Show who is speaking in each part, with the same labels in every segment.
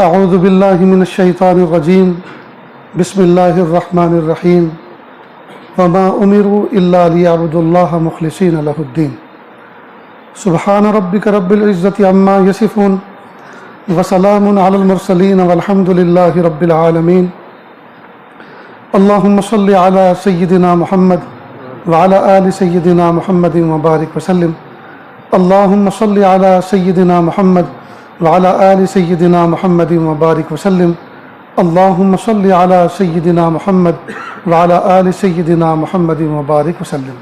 Speaker 1: اعوذ باللہ من الشیطان الرجیم بسم اللہ الرحمن الرحیم وما امروا الا لیعبدوا اللہ مخلصین لہ الدین سبحان ربک رب العزۃ عما یصفون وسلام علی المرسلین والحمد للہ رب العالمین اللہم صل علی سیدنا محمد وعلی آل سیدنا محمد وبارک وسلم اللہم صل علی سیدنا محمد وعلی آل سیدنا محمد وبارک وسلم اللہم صل علی سیدنا محمد وعلی آل سیدنا محمد وبارک وسلم۔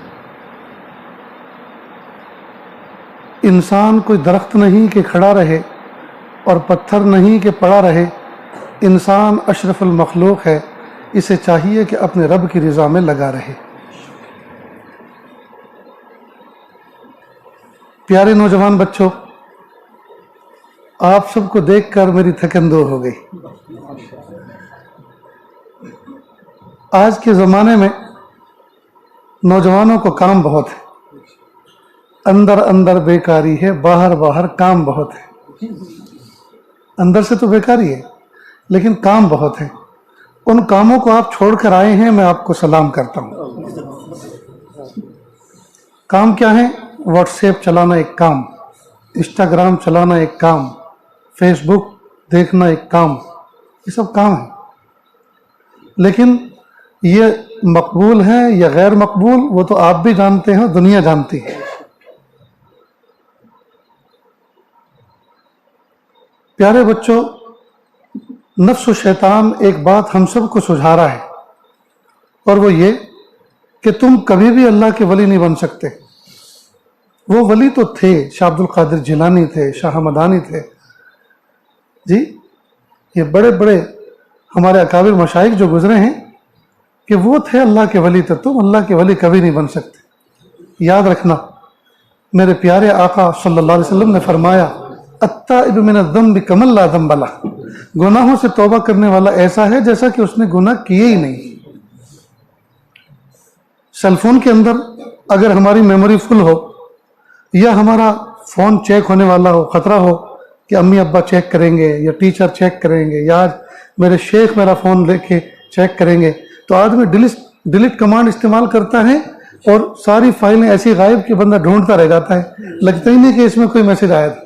Speaker 1: انسان کوئی درخت نہیں کہ کھڑا رہے اور پتھر نہیں کہ پڑا رہے، انسان اشرف المخلوق ہے، اسے چاہیے کہ اپنے رب کی رضا میں لگا رہے۔ پیارے نوجوان بچوں، آپ سب کو دیکھ کر میری تھکن دور ہو گئی۔ آج کے زمانے میں نوجوانوں کو کام بہت ہے، اندر اندر بیکاری ہے، باہر باہر کام بہت ہے۔ اندر سے تو بیکاری ہے لیکن کام بہت ہے۔ ان کاموں کو آپ چھوڑ کر آئے ہیں، میں آپ کو سلام کرتا ہوں۔ کام کیا ہے؟ واٹس ایپ چلانا ایک کام، انسٹاگرام چلانا ایک کام، فیس بک دیکھنا ایک کام، یہ سب کام ہے۔ لیکن یہ مقبول ہے یا غیر مقبول وہ تو آپ بھی جانتے ہیں، دنیا جانتی ہے۔ پیارے بچوں، نفس و شیطان ایک بات ہم سب کو سجھا رہا ہے، اور وہ یہ کہ تم کبھی بھی اللہ کے ولی نہیں بن سکتے۔ وہ ولی تو تھے، شاہ عبد القادر جیلانی تھے، شاہ مدانی تھے، جی یہ بڑے بڑے ہمارے اکابر مشائخ جو گزرے ہیں کہ وہ تھے اللہ کے ولی، تھے تم اللہ کے ولی کبھی نہیں بن سکتے۔ یاد رکھنا، میرے پیارے آقا صلی اللہ علیہ وسلم نے فرمایا التائب من الذنب کمن لا ذنب لہ، گناہوں سے توبہ کرنے والا ایسا ہے جیسا کہ اس نے گناہ کیے ہی نہیں۔ سیل فون کے اندر اگر ہماری میموری فل ہو یا ہمارا فون چیک ہونے والا ہو، خطرہ ہو کہ امی ابا چیک کریں گے یا ٹیچر چیک کریں گے یا آج میرے شیخ میرا فون لے کے چیک کریں گے، تو آدمی ڈیلیٹ کمانڈ استعمال کرتا ہے اور ساری فائلیں ایسی غائب کہ بندہ ڈھونڈتا رہ جاتا ہے، لگتا ہی نہیں کہ اس میں کوئی میسج آیا تھا،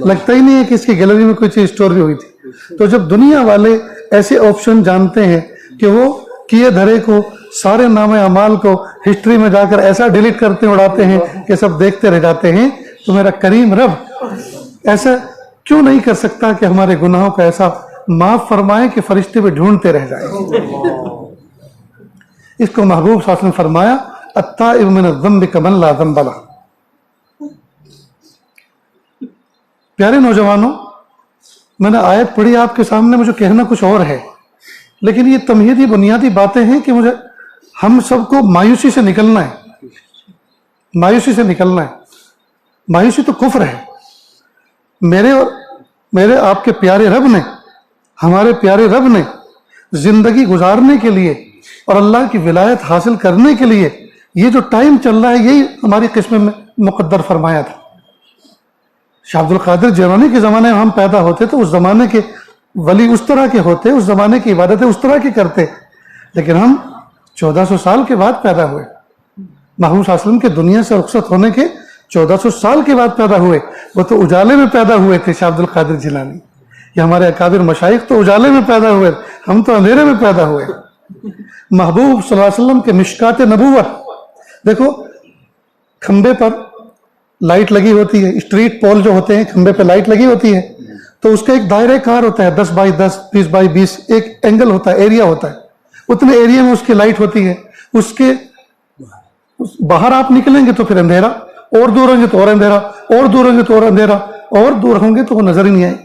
Speaker 1: لگتا ہی نہیں ہے کہ اس کی گیلری میں کوئی چیز اسٹور بھی ہوئی تھی۔ تو جب دنیا والے ایسے آپشن جانتے ہیں کہ وہ کیے دھرے کو، سارے نام اعمال کو ہسٹری میں جا کر ایسا ڈیلیٹ کرتے اڑاتے ہیں کہ سب دیکھتے رہ جاتے ہیں، تو میرا کریم رب ایسا کیوں نہیں کر سکتا کہ ہمارے گناہوں کا ایسا معاف فرمائے کہ فرشتے بھی ڈھونڈتے رہ جائیں۔ اس کو محبوب صلی اللہ علیہ وسلم نے فرمایا التائب من الذنب کمن لا ذنب لہ۔ پیارے نوجوانوں، میں نے آیت پڑھی آپ کے سامنے، مجھے کہنا کچھ اور ہے، لیکن یہ تمہیدی بنیادی باتیں ہیں کہ مجھے ہم سب کو مایوسی سے نکلنا ہے، مایوسی سے نکلنا ہے۔ مایوسی تو کفر ہے۔ میرے آپ کے پیارے رب نے، ہمارے پیارے رب نے زندگی گزارنے کے لیے اور اللہ کی ولایت حاصل کرنے کے لیے یہ جو ٹائم چل رہا ہے، یہی ہماری قسم میں مقدر فرمایا تھا۔ شاہ عبد القادر جیلانی کے زمانے میں ہم پیدا ہوتے تو اس زمانے کے ولی اس طرح کے ہوتے، اس زمانے کی عبادتیں اس طرح کی کرتے، لیکن ہم 1400 سال کے بعد پیدا ہوئے۔ محمود صلی اللہ علیہ وسلم کے دنیا سے رخصت ہونے کے 1400 سال کے بعد پیدا ہوئے۔ وہ تو اجالے میں پیدا ہوئے تھے، شاہ عبد القادر جیلانی، یہ ہمارے اکابر مشائخ تو اجالے میں پیدا ہوئے، ہم تو اندھیرے میں پیدا ہوئے۔ محبوب صلی اللہ علیہ وسلم کے مشکات نبوت دیکھو، کھمبے پر لائٹ لگی ہوتی ہے، اسٹریٹ پول جو ہوتے ہیں کھمبے پہ لائٹ لگی ہوتی ہے، تو اس کا ایک دائرہ کار ہوتا ہے، 10 بائی 10، 20 بائی 20، ایک اینگل ہوتا ہے، ایریا ہوتا ہے، اتنے ایریا میں اس کی لائٹ ہوتی ہے۔ اس کے باہر آپ نکلیں گے تو پھر اندھیرا، اور دور ہوں گے تو اور اندھیرا، اور دور ہوں گے تو اور اندھیرا، اور دور ہوں گے تو وہ نظر ہی نہیں آئے۔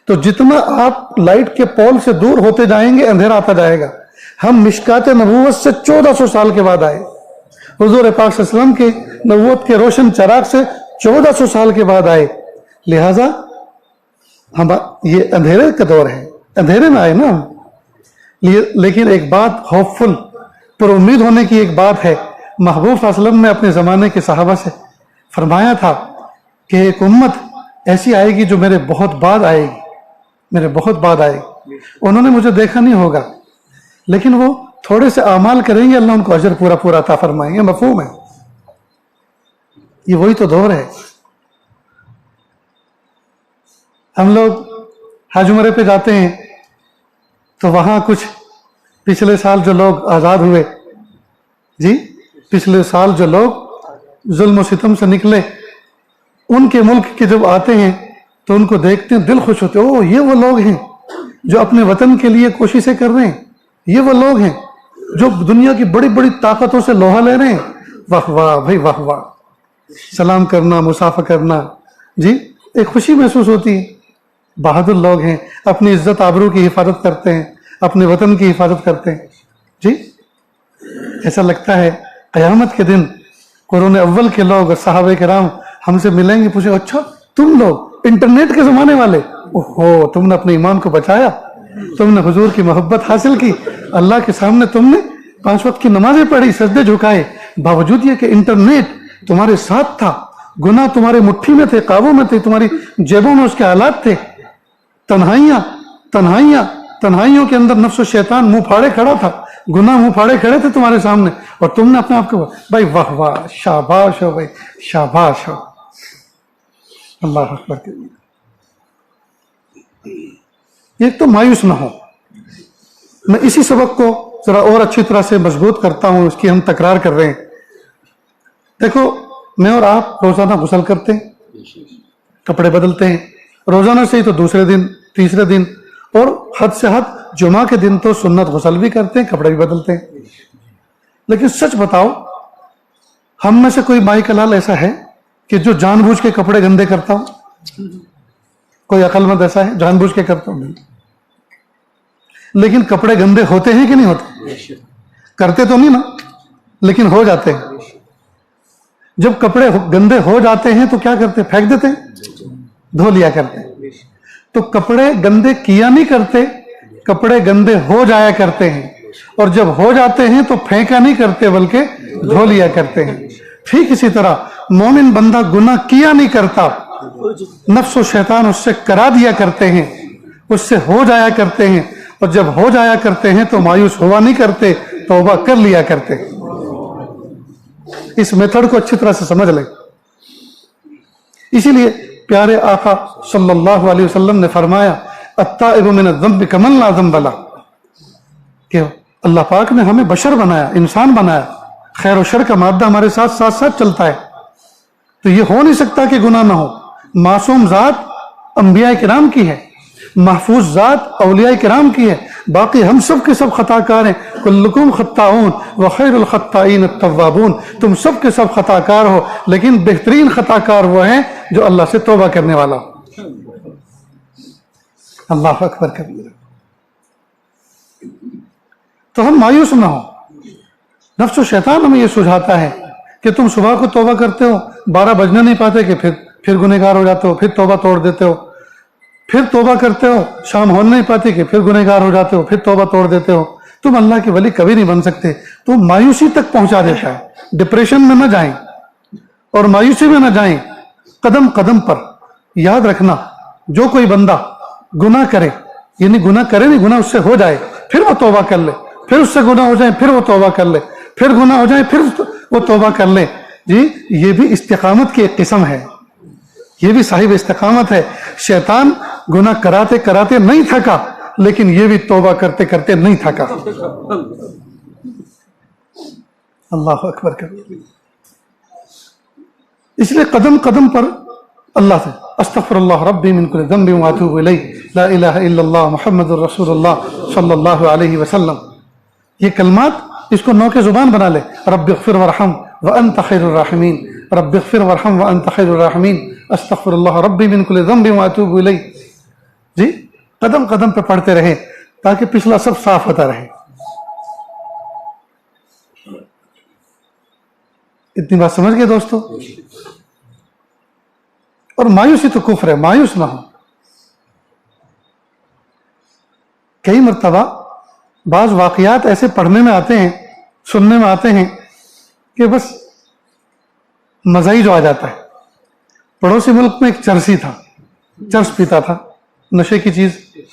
Speaker 1: تو جتنا آپ لائٹ کے پول سے دور ہوتے جائیں گے اندھیرا آتا جائے گا۔ ہم مشکات نبوت سے 1400 سال کے بعد آئے، حضور پاک صلی اللہ علیہ وسلم کے نبوت کے روشن چراغ سے 1400 سال کے بعد آئے، لہٰذا ہم یہ اندھیرے کا دور ہے، اندھیرے میں آئے نا۔ لیکن ایک بات ہوپ فل، پر امید ہونے کی ایک بات ہے، محبوب صلی اللہ علیہ وسلم نے اپنے زمانے کے صحابہ سے فرمایا تھا کہ ایک امت ایسی آئے گی جو میرے بہت بعد آئے گی، میرے بہت بعد آئے گی. انہوں نے مجھے دیکھا نہیں ہوگا لیکن وہ تھوڑے سے اعمال کریں گے, اللہ ان کو اجر پورا پورا عطا فرمائیں گے. مفہوم ہے؟ یہ وہی تو دور ہے. ہم لوگ حج عمرے پہ جاتے ہیں تو وہاں کچھ پچھلے سال جو لوگ آزاد ہوئے, جی پچھلے سال جو لوگ ظلم و ستم سے نکلے, ان کے ملک کے جب آتے ہیں تو ان کو دیکھتے ہیں, دل خوش ہوتے ہیں. او یہ وہ لوگ ہیں جو اپنے وطن کے لیے کوششیں کر رہے ہیں, یہ وہ لوگ ہیں جو دنیا کی بڑی بڑی طاقتوں سے لوہا لے رہے ہیں. واہ واہ بھائی واہ واہ. سلام کرنا, مصافحہ کرنا, جی ایک خوشی محسوس ہوتی ہے. بہادر لوگ ہیں, اپنی عزت آبرو کی حفاظت کرتے ہیں, اپنے وطن کی حفاظت کرتے ہیں. جی ایسا لگتا ہے قیامت کے دن قرون اول کے لوگ اور صحابہ کرام ہم سے ملیں گے, پوچھیں اچھا تم لوگ انٹرنیٹ کے زمانے والے, اوہو تم نے اپنے ایمان کو بچایا, تم نے حضور کی محبت حاصل کی, اللہ کے سامنے تم نے 5 وقت کی نمازیں پڑھی, سجدے جھکائے, باوجود یہ کہ انٹرنیٹ تمہارے ساتھ تھا, گناہ تمہارے مٹھی میں تھے, قابو میں تھے, تمہاری جیبوں میں اس کے آلات تھے. تنہائیوں کے اندر نفس و شیطان منہ پھاڑے کھڑا تھا, گناہ منہ پھاڑے کھڑے تھے تمہارے سامنے, اور تم نے اپنے آپ کو بھائی واہ واہ, شاباش ہو بھائی, شاباش ہو. اللہ اکبر. ایک تو مایوس نہ ہو. میں اسی سبق کو ذرا اور اچھی طرح سے مضبوط کرتا ہوں, اس کی ہم تکرار کر رہے ہیں. دیکھو میں اور آپ روزانہ غسل کرتے ہیں, کپڑے بدلتے ہیں, روزانہ سے ہی تو دوسرے دن, تیسرے دن, اور حد سے حد جمعہ کے دن تو سنت غسل بھی کرتے ہیں, کپڑے بھی بدلتے ہیں. لیکن سچ بتاؤ, ہم میں سے کوئی مائی کلال ایسا ہے کہ جو جان بوجھ کے کپڑے گندے کرتا ہوں؟ کوئی عقل مند ایسا ہے جان بوجھ کے کرتا ہوں؟ لیکن کپڑے گندے ہوتے ہیں کہ نہیں ہوتے؟ کرتے تو نہیں نا, لیکن ہو جاتے ہیں. جب کپڑے گندے ہو جاتے ہیں تو کیا کرتے ہیں؟ پھینک دیتے ہیں, دھو لیا کرتے ہیں. تو کپڑے گندے کیا نہیں کرتے, کپڑے گندے ہو جایا کرتے ہیں, اور جب ہو جاتے ہیں تو پھینکا نہیں کرتے بلکہ دھو لیا کرتے ہیں. ٹھیک اسی طرح مومن بندہ گناہ کیا نہیں کرتا, نفس و شیطان اس سے کرا دیا کرتے ہیں, اس سے ہو جایا کرتے ہیں, اور جب ہو جایا کرتے ہیں تو مایوس ہوا نہیں کرتے, توبہ کر لیا کرتے. اس میتھڈ کو اچھی طرح سے سمجھ لیں. اسی لیے پیارے آقا صلی اللہ علیہ وسلم نے فرمایا التائب من الذنب کمن لا ذنب لہ, کہ اللہ پاک نے ہمیں بشر بنایا, انسان بنایا, خیر و شر کا مادہ ہمارے ساتھ ساتھ ساتھ چلتا ہے, تو یہ ہو نہیں سکتا کہ گناہ نہ ہو. معصوم ذات انبیاء کرام کی ہے, محفوظ ذات اولیاء کرام کی ہے, باقی ہم سب کے سب خطا کار ہیں. کلکم خطاؤن وخیر الخطائین التوابون, تم سب کے سب خطا کار ہو, لیکن بہترین خطا کار وہ ہیں جو اللہ سے توبہ کرنے والا. اللہ اکبر کبیرہ. تو ہم مایوس نہ ہو. نفس و شیطان ہمیں یہ سجھاتا ہے کہ تم صبح کو توبہ کرتے ہو, 12 بجنے نہیں پاتے کہ پھر گنہگار ہو جاتے ہو, پھر توبہ توڑ دیتے ہو, پھر توبہ کرتے ہو, شام ہونے نہیں پاتی کہ پھر گنہگار ہو جاتے ہو, پھر توبہ توڑ دیتے ہو. تم اللہ کے ولی کبھی نہیں بن سکتے. تو مایوسی تک پہنچا دیتا ہے. ڈپریشن میں نہ جائیں اور مایوسی میں نہ جائیں. قدم قدم پر یاد رکھنا, جو کوئی بندہ گناہ کرے, یعنی گناہ کرے نہیں, گناہ اس سے ہو جائے, پھر وہ توبہ کر لے, پھر اس سے گناہ ہو جائے, پھر وہ توبہ کر لے, پھر گناہ ہو جائے, پھر وہ توبہ کر لے, جی یہ بھی استقامت کی ایک قسم ہے, یہ بھی صاحب استقامت ہے. شیطان گناہ کراتے کراتے نہیں تھکا, لیکن یہ بھی توبہ کرتے کرتے نہیں تھکا. اللہ اکبر کبیر. اس لیے قدم قدم پر اللہ سے استغفر اللہ ربی من کل ذنب واتوب الیہ, لا الہ الا اللہ محمد الرسول اللہ صلی اللہ علیہ وسلم. یہ کلمات اس کو نو کے زبان بنا لے. رب اغفر ورحم وانت خیر الراحمین, رب اغفر ورحم وانت خیر الراحمین, استغفر اللہ ربی من کل ذنب واتوب الیہ. جی قدم قدم پہ پڑھتے رہیں تاکہ پچھلا سب صاف ہوتا رہے. اتنی بات سمجھ گئے دوستو؟ اور مایوسی تو کفر ہے, مایوس نہ ہو. کئی مرتبہ بعض واقعات ایسے پڑھنے میں آتے ہیں, سننے میں آتے ہیں کہ بس مزہ ہی جو آ جاتا ہے. پڑوسی ملک میں ایک چرسی تھا, چرس پیتا تھا, نشے کی چیز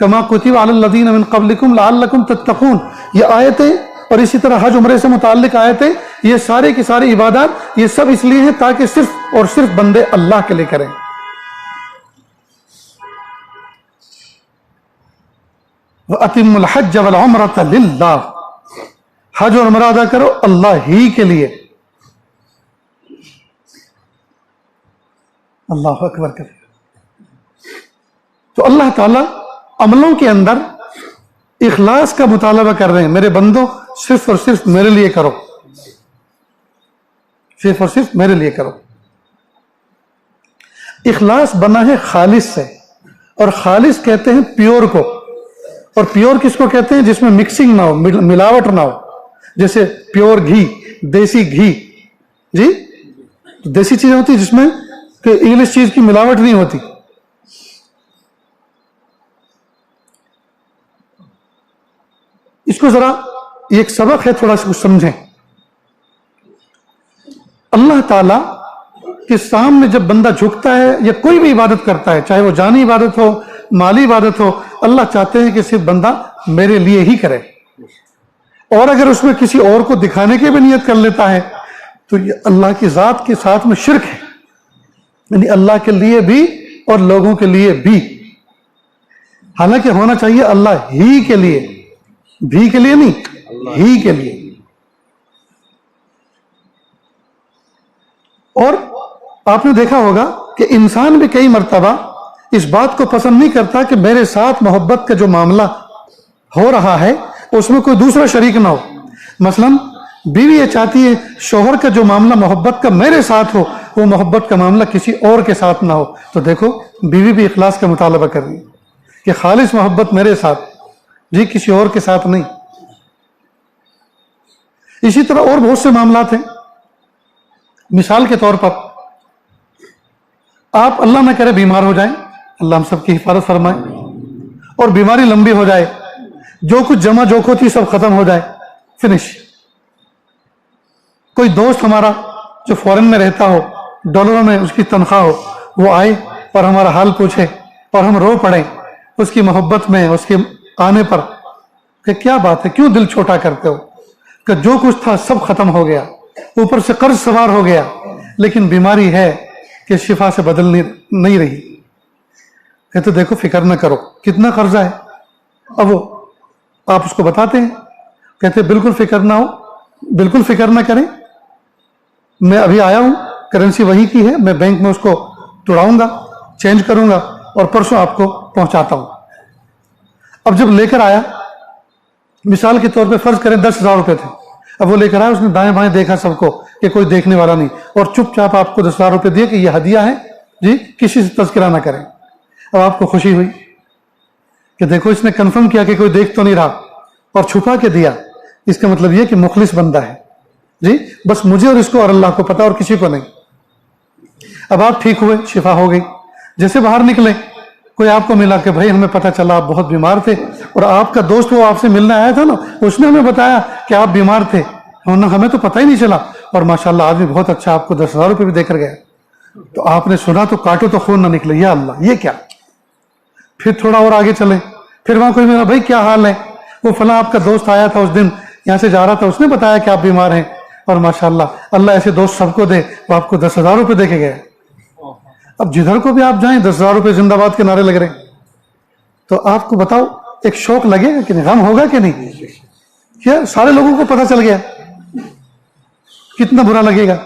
Speaker 1: کما کتب علی الذین من قبلکم لعلکم تتقون. یہ آیتیں اور اسی طرح حج عمرے سے متعلق آیتیں، یہ سارے کی ساری عبادات یہ سب اس لیے ہیں تاکہ صرف اور صرف بندے اللہ کے لیے کریں. وَأَتِمُّ الْحَجَّ وَالْعُمْرَةَ لِلَّهِ، حج اور عمرہ ادا کرو اللہ ہی کے لیے. اللہ اکبر کرے. تو اللہ تعالیٰ عملوں کے اندر اخلاص کا مطالبہ کر رہے ہیں، میرے بندوں صرف اور صرف میرے لیے کرو، صرف اور صرف میرے لیے کرو. اخلاص بنا ہے خالص سے، اور خالص کہتے ہیں پیور کو. اور پیور کس کو کہتے ہیں؟ جس میں مکسنگ نہ ہو، ملاوٹ نہ ہو. جیسے پیور گھی، دیسی گھی، جی دیسی چیزیں ہوتی جس میں کہ انگلش چیز کی ملاوٹ نہیں ہوتی. اس کو ذرا یہ ایک سبق ہے، تھوڑا سا کچھ سمجھیں. اللہ تعالیٰ کے سامنے جب بندہ جھکتا ہے یا کوئی بھی عبادت کرتا ہے، چاہے وہ جانی عبادت ہو، مالی عبادت ہو، اللہ چاہتے ہیں کہ صرف بندہ میرے لیے ہی کرے. اور اگر اس میں کسی اور کو دکھانے کی بھی نیت کر لیتا ہے تو یہ اللہ کی ذات کے ساتھ میں شرک ہے. یعنی اللہ کے لیے بھی اور لوگوں کے لیے بھی. حالانکہ ہونا چاہیے اللہ ہی کے لیے، بھی کے لیے نہیں، ہی کے لیے. اور آپ نے دیکھا ہوگا کہ انسان بھی کئی مرتبہ اس بات کو پسند نہیں کرتا کہ میرے ساتھ محبت کا جو معاملہ ہو رہا ہے اس میں کوئی دوسرا شریک نہ ہو. مثلا بیوی یہ چاہتی ہے شوہر کا جو معاملہ محبت کا میرے ساتھ ہو، وہ محبت کا معاملہ کسی اور کے ساتھ نہ ہو. تو دیکھو بیوی بھی اخلاص کا مطالبہ کر رہی ہے کہ خالص محبت میرے ساتھ، جی کسی اور کے ساتھ نہیں. اسی طرح اور بہت سے معاملات ہیں. مثال کے طور پر آپ اللہ نہ کرے بیمار ہو جائیں، اللہ ہم سب کی حفاظت فرمائے، اور بیماری لمبی ہو جائے، جو کچھ جمع جوکھو تھی سب ختم ہو جائے، فنش. کوئی دوست ہمارا جو فورن میں رہتا ہو، ڈالروں میں اس کی تنخواہ ہو، وہ آئے اور ہمارا حال پوچھے اور ہم رو پڑیں اس کی محبت میں، اس کے آنے پر کہ کیا بات ہے، کیوں دل چھوٹا کرتے ہو، کہ جو کچھ تھا سب ختم ہو گیا، اوپر سے قرض سوار ہو گیا، لیکن بیماری ہے کہ شفا سے بدل نہیں رہی. کہتے دیکھو فکر نہ کرو، کتنا قرضہ ہے. اب وہ آپ اس کو بتاتے ہیں، کہتے بالکل فکر نہ ہو، بالکل فکر نہ کریں، میں ابھی آیا ہوں، کرنسی وہی کی ہے، میں بینک میں اس کو توڑاؤں گا، چینج کروں گا اور پرسوں آپ کو پہنچاتا ہوں. اب جب لے کر آیا، مثال کے طور پہ فرض کریں 10,000 روپے تھے، اب وہ لے کر آیا، اس نے دائیں بائیں دیکھا سب کو کہ کوئی دیکھنے والا نہیں، اور چپ چاپ آپ کو 10,000 روپے دیے کہ یہ ہدیہ ہے جی، کسی سے تذکرہ نہ کریں. اب آپ کو خوشی ہوئی کہ دیکھو اس نے کنفرم کیا کہ کوئی دیکھ تو نہیں رہا اور چھپا کے دیا. اس کا مطلب یہ کہ مخلص بندہ ہے جی، بس مجھے اور اس کو اور اللہ کو پتا اور کسی کو نہیں. اب آپ ٹھیک ہوئے، شفا ہو گئی. جیسے باہر نکلے کوئی آپ کو ملا کہ بھائی ہمیں پتا چلا آپ بہت بیمار تھے، اور آپ کا دوست وہ آپ سے ملنے آیا تھا نا، اس نے ہمیں بتایا کہ آپ بیمار تھے، ہمیں تو پتہ ہی نہیں چلا، اور ماشاءاللہ آدمی بہت اچھا، آپ کو 10,000 روپے بھی دے کر گیا. تو آپ نے سنا تو کاٹو تو خون نہ نکلے، یا اللہ یہ کیا. پھر تھوڑا اور آگے چلے، پھر وہاں کوئی میرا بھائی کیا حال ہے، وہ فلاں آپ کا دوست آیا تھا اس دن، یہاں سے جا رہا تھا، اس نے بتایا کہ آپ بیمار ہیں، اور ماشاءاللہ اللہ ایسے دوست سب کو دے، وہ آپ کو 10,000 روپے دے کے گئے. اب جدھر کو بھی آپ جائیں 10,000 روپے زندہ باد کے نعرے لگ رہے ہیں. تو آپ کو بتاؤ ایک شوق لگے گا کہ نہیں، غم ہوگا کہ نہیں؟ کیا سارے لوگوں کو پتہ چل گیا، کتنا برا لگے گا.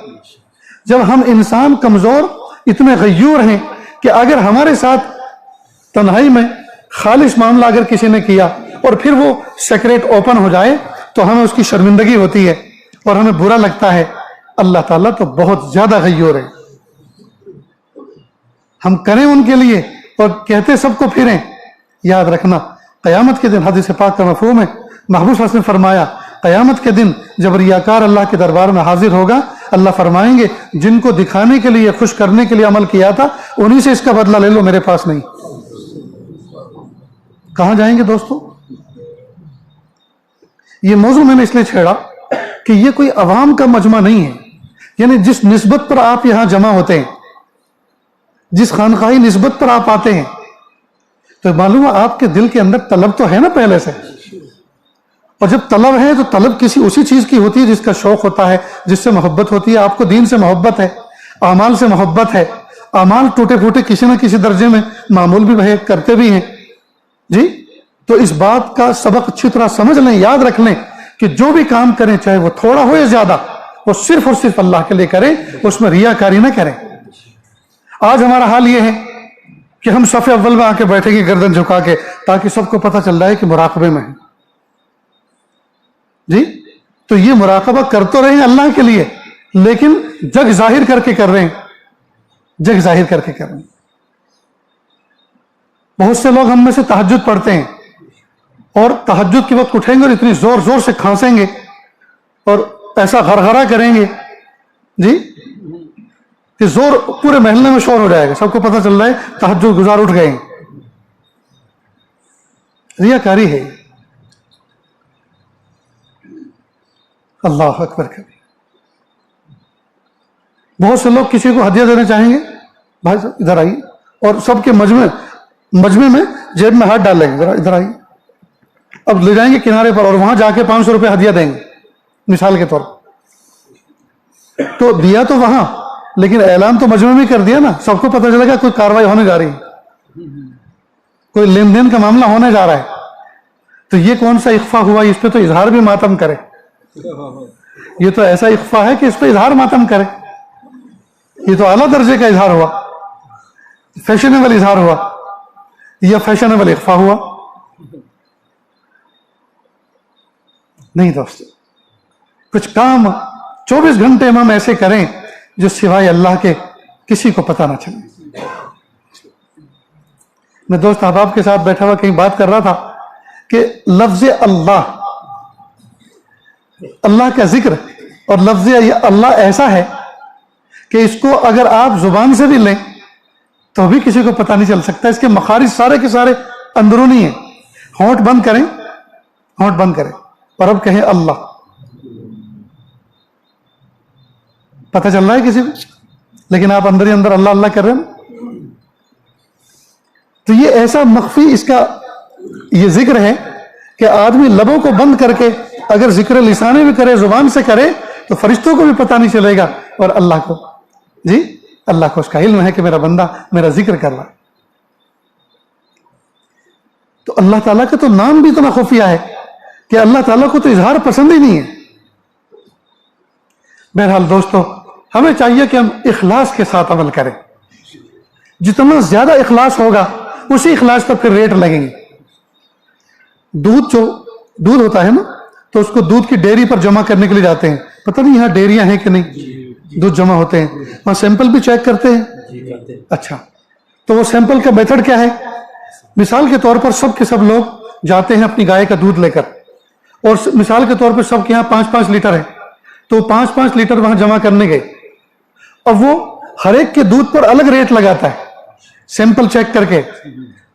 Speaker 1: جب ہم انسان کمزور اتنے غیور ہیں کہ اگر ہمارے ساتھ تنہائی میں خالص معاملہ اگر کسی نے کیا اور پھر وہ سیکریٹ اوپن ہو جائے تو ہمیں اس کی شرمندگی ہوتی ہے اور ہمیں برا لگتا ہے. اللہ تعالیٰ تو بہت زیادہ غیور ہے. ہم کریں ان کے لیے اور کہتے سب کو پھریں. یاد رکھنا قیامت کے دن، حدیث پاک کا مفہوم ہے، محبوب صلی اللہ علیہ وسلم نے فرمایا قیامت کے دن جب ریاکار اللہ کے دربار میں حاضر ہوگا، اللہ فرمائیں گے جن کو دکھانے کے لیے، خوش کرنے کے لیے عمل کیا تھا انہی سے اس کا بدلہ لے لو، میرے پاس نہیں. کہاں جائیں گے دوستو؟ یہ موضوع میں نے اس لیے چھیڑا کہ یہ کوئی عوام کا مجمع نہیں ہے. یعنی جس نسبت پر آپ یہاں جمع ہوتے ہیں، جس خانقاہی نسبت پر آپ آتے ہیں، تو معلوم ہے آپ کے دل کے اندر طلب تو ہے نا پہلے سے, اور جب طلب ہے تو طلب کسی اسی چیز کی ہوتی ہے جس کا شوق ہوتا ہے, جس سے محبت ہوتی ہے. آپ کو دین سے محبت ہے, اعمال سے محبت ہے, اعمال ٹوٹے پھوٹے کسی نہ کسی درجے میں معمول بھی ہے, کرتے بھی ہیں جی. تو اس بات کا سبق اچھی طرح سمجھ لیں, یاد رکھ لیں کہ جو بھی کام کریں چاہے وہ تھوڑا ہو یا زیادہ, وہ صرف اور صرف اللہ کے لیے کریں, اس میں ریاکاری نہ کریں. آج ہمارا حال یہ ہے کہ ہم صف اول میں آ کے بیٹھیں گے گردن جھکا کے, تاکہ سب کو پتہ چل جائے کہ مراقبے میں ہیں جی. تو یہ مراقبہ کر تو رہے ہیں اللہ کے لیے, لیکن جگ ظاہر کر کے کر رہے ہیں, جگ ظاہر کر کے کر رہے ہیں. بہت سے لوگ ہم میں سے تہجد پڑھتے ہیں, اور تہجد کے وقت اٹھیں گے اور اتنی زور زور سے کھانسیں گے اور ایسا غرغرہ کریں گے جی کہ زور پورے محلے میں شور ہو جائے گا, سب کو پتہ چل رہا ہے تہجد گزار اٹھ گئے ہیں. ریاکاری ہے. اللہ اکبر کبھی. بہت سے لوگ کسی کو ہدیہ دینا چاہیں گے, بھائی صاحب ادھر آئیے, اور سب کے مجمع میں جیب میں ہاتھ ڈال لیں گے, ذرا ادھر آئیے. اب لے جائیں گے کنارے پر اور وہاں جا کے 500 روپے ہدیہ دیں گے مثال کے طور پر. تو دیا تو وہاں, لیکن اعلان تو مجمع میں کر دیا نا, سب کو پتہ چلے گا کوئی کاروائی ہونے جا رہی ہے, کوئی لین دین کا معاملہ ہونے جا رہا ہے. تو یہ کون سا اخفا ہوا؟ اس پہ تو اظہار بھی ماتم کرے. یہ تو ایسا اخفا ہے کہ اس پہ اظہار ماتم کرے. یہ تو اعلیٰ درجے کا اظہار ہوا, فیشنیبل اظہار ہوا, یا فیشنیبل اخفا ہوا. نہیں دوستو, کچھ کام 24 گھنٹے ہم ایسے کریں جو سوائے اللہ کے کسی کو پتہ نہ چلے. میں دوست احباب کے ساتھ بیٹھا ہوا کہیں بات کر رہا تھا کہ لفظ اللہ, اللہ کا ذکر اور لفظ اللہ ایسا ہے کہ اس کو اگر آپ زبان سے بھی لیں تو بھی کسی کو پتہ نہیں چل سکتا. اس کے مخارج سارے کے سارے اندرونی ہیں. ہونٹ بند کریں, ہونٹ بند کریں اور اب کہیں اللہ, پتہ چل رہا ہے کسی کو, لیکن آپ اندر ہی اندر اللہ اللہ کر رہے ہیں. تو یہ ایسا مخفی اس کا یہ ذکر ہے کہ آدمی لبوں کو بند کر کے اگر ذکر لسانے بھی کرے, زبان سے کرے, تو فرشتوں کو بھی پتہ نہیں چلے گا, اور اللہ کو جی اللہ کو اس کا علم ہے کہ میرا بندہ میرا ذکر کر رہا ہے. تو اللہ تعالیٰ کا تو نام بھی اتنا خفیہ ہے کہ اللہ تعالیٰ کو تو اظہار پسند ہی نہیں ہے. بہرحال دوستو, ہمیں چاہیے کہ ہم اخلاص کے ساتھ عمل کریں. جتنا زیادہ اخلاص ہوگا اسی اخلاص پر پھر ریٹ لگیں گے. دودھ ہوتا ہے نا, تو اس کو دودھ کی ڈیری پر جمع کرنے کے لیے جاتے ہیں. پتہ نہیں یہاں ڈیریاں ہیں کہ نہیں, دودھ جمع ہوتے ہیں, وہاں سیمپل بھی چیک کرتے ہیں. اچھا, تو وہ سیمپل کا میتھڈ کیا ہے؟ مثال کے طور پر سب کے سب لوگ جاتے ہیں اپنی گائے کا دودھ لے کر, اور مثال کے طور پر سب کے یہاں 5-5 لیٹر ہے, تو 5-5 لیٹر وہاں جمع کرنے گئے. اب وہ ہر ایک کے دودھ پر الگ ریٹ لگاتا ہے سیمپل چیک کر کے.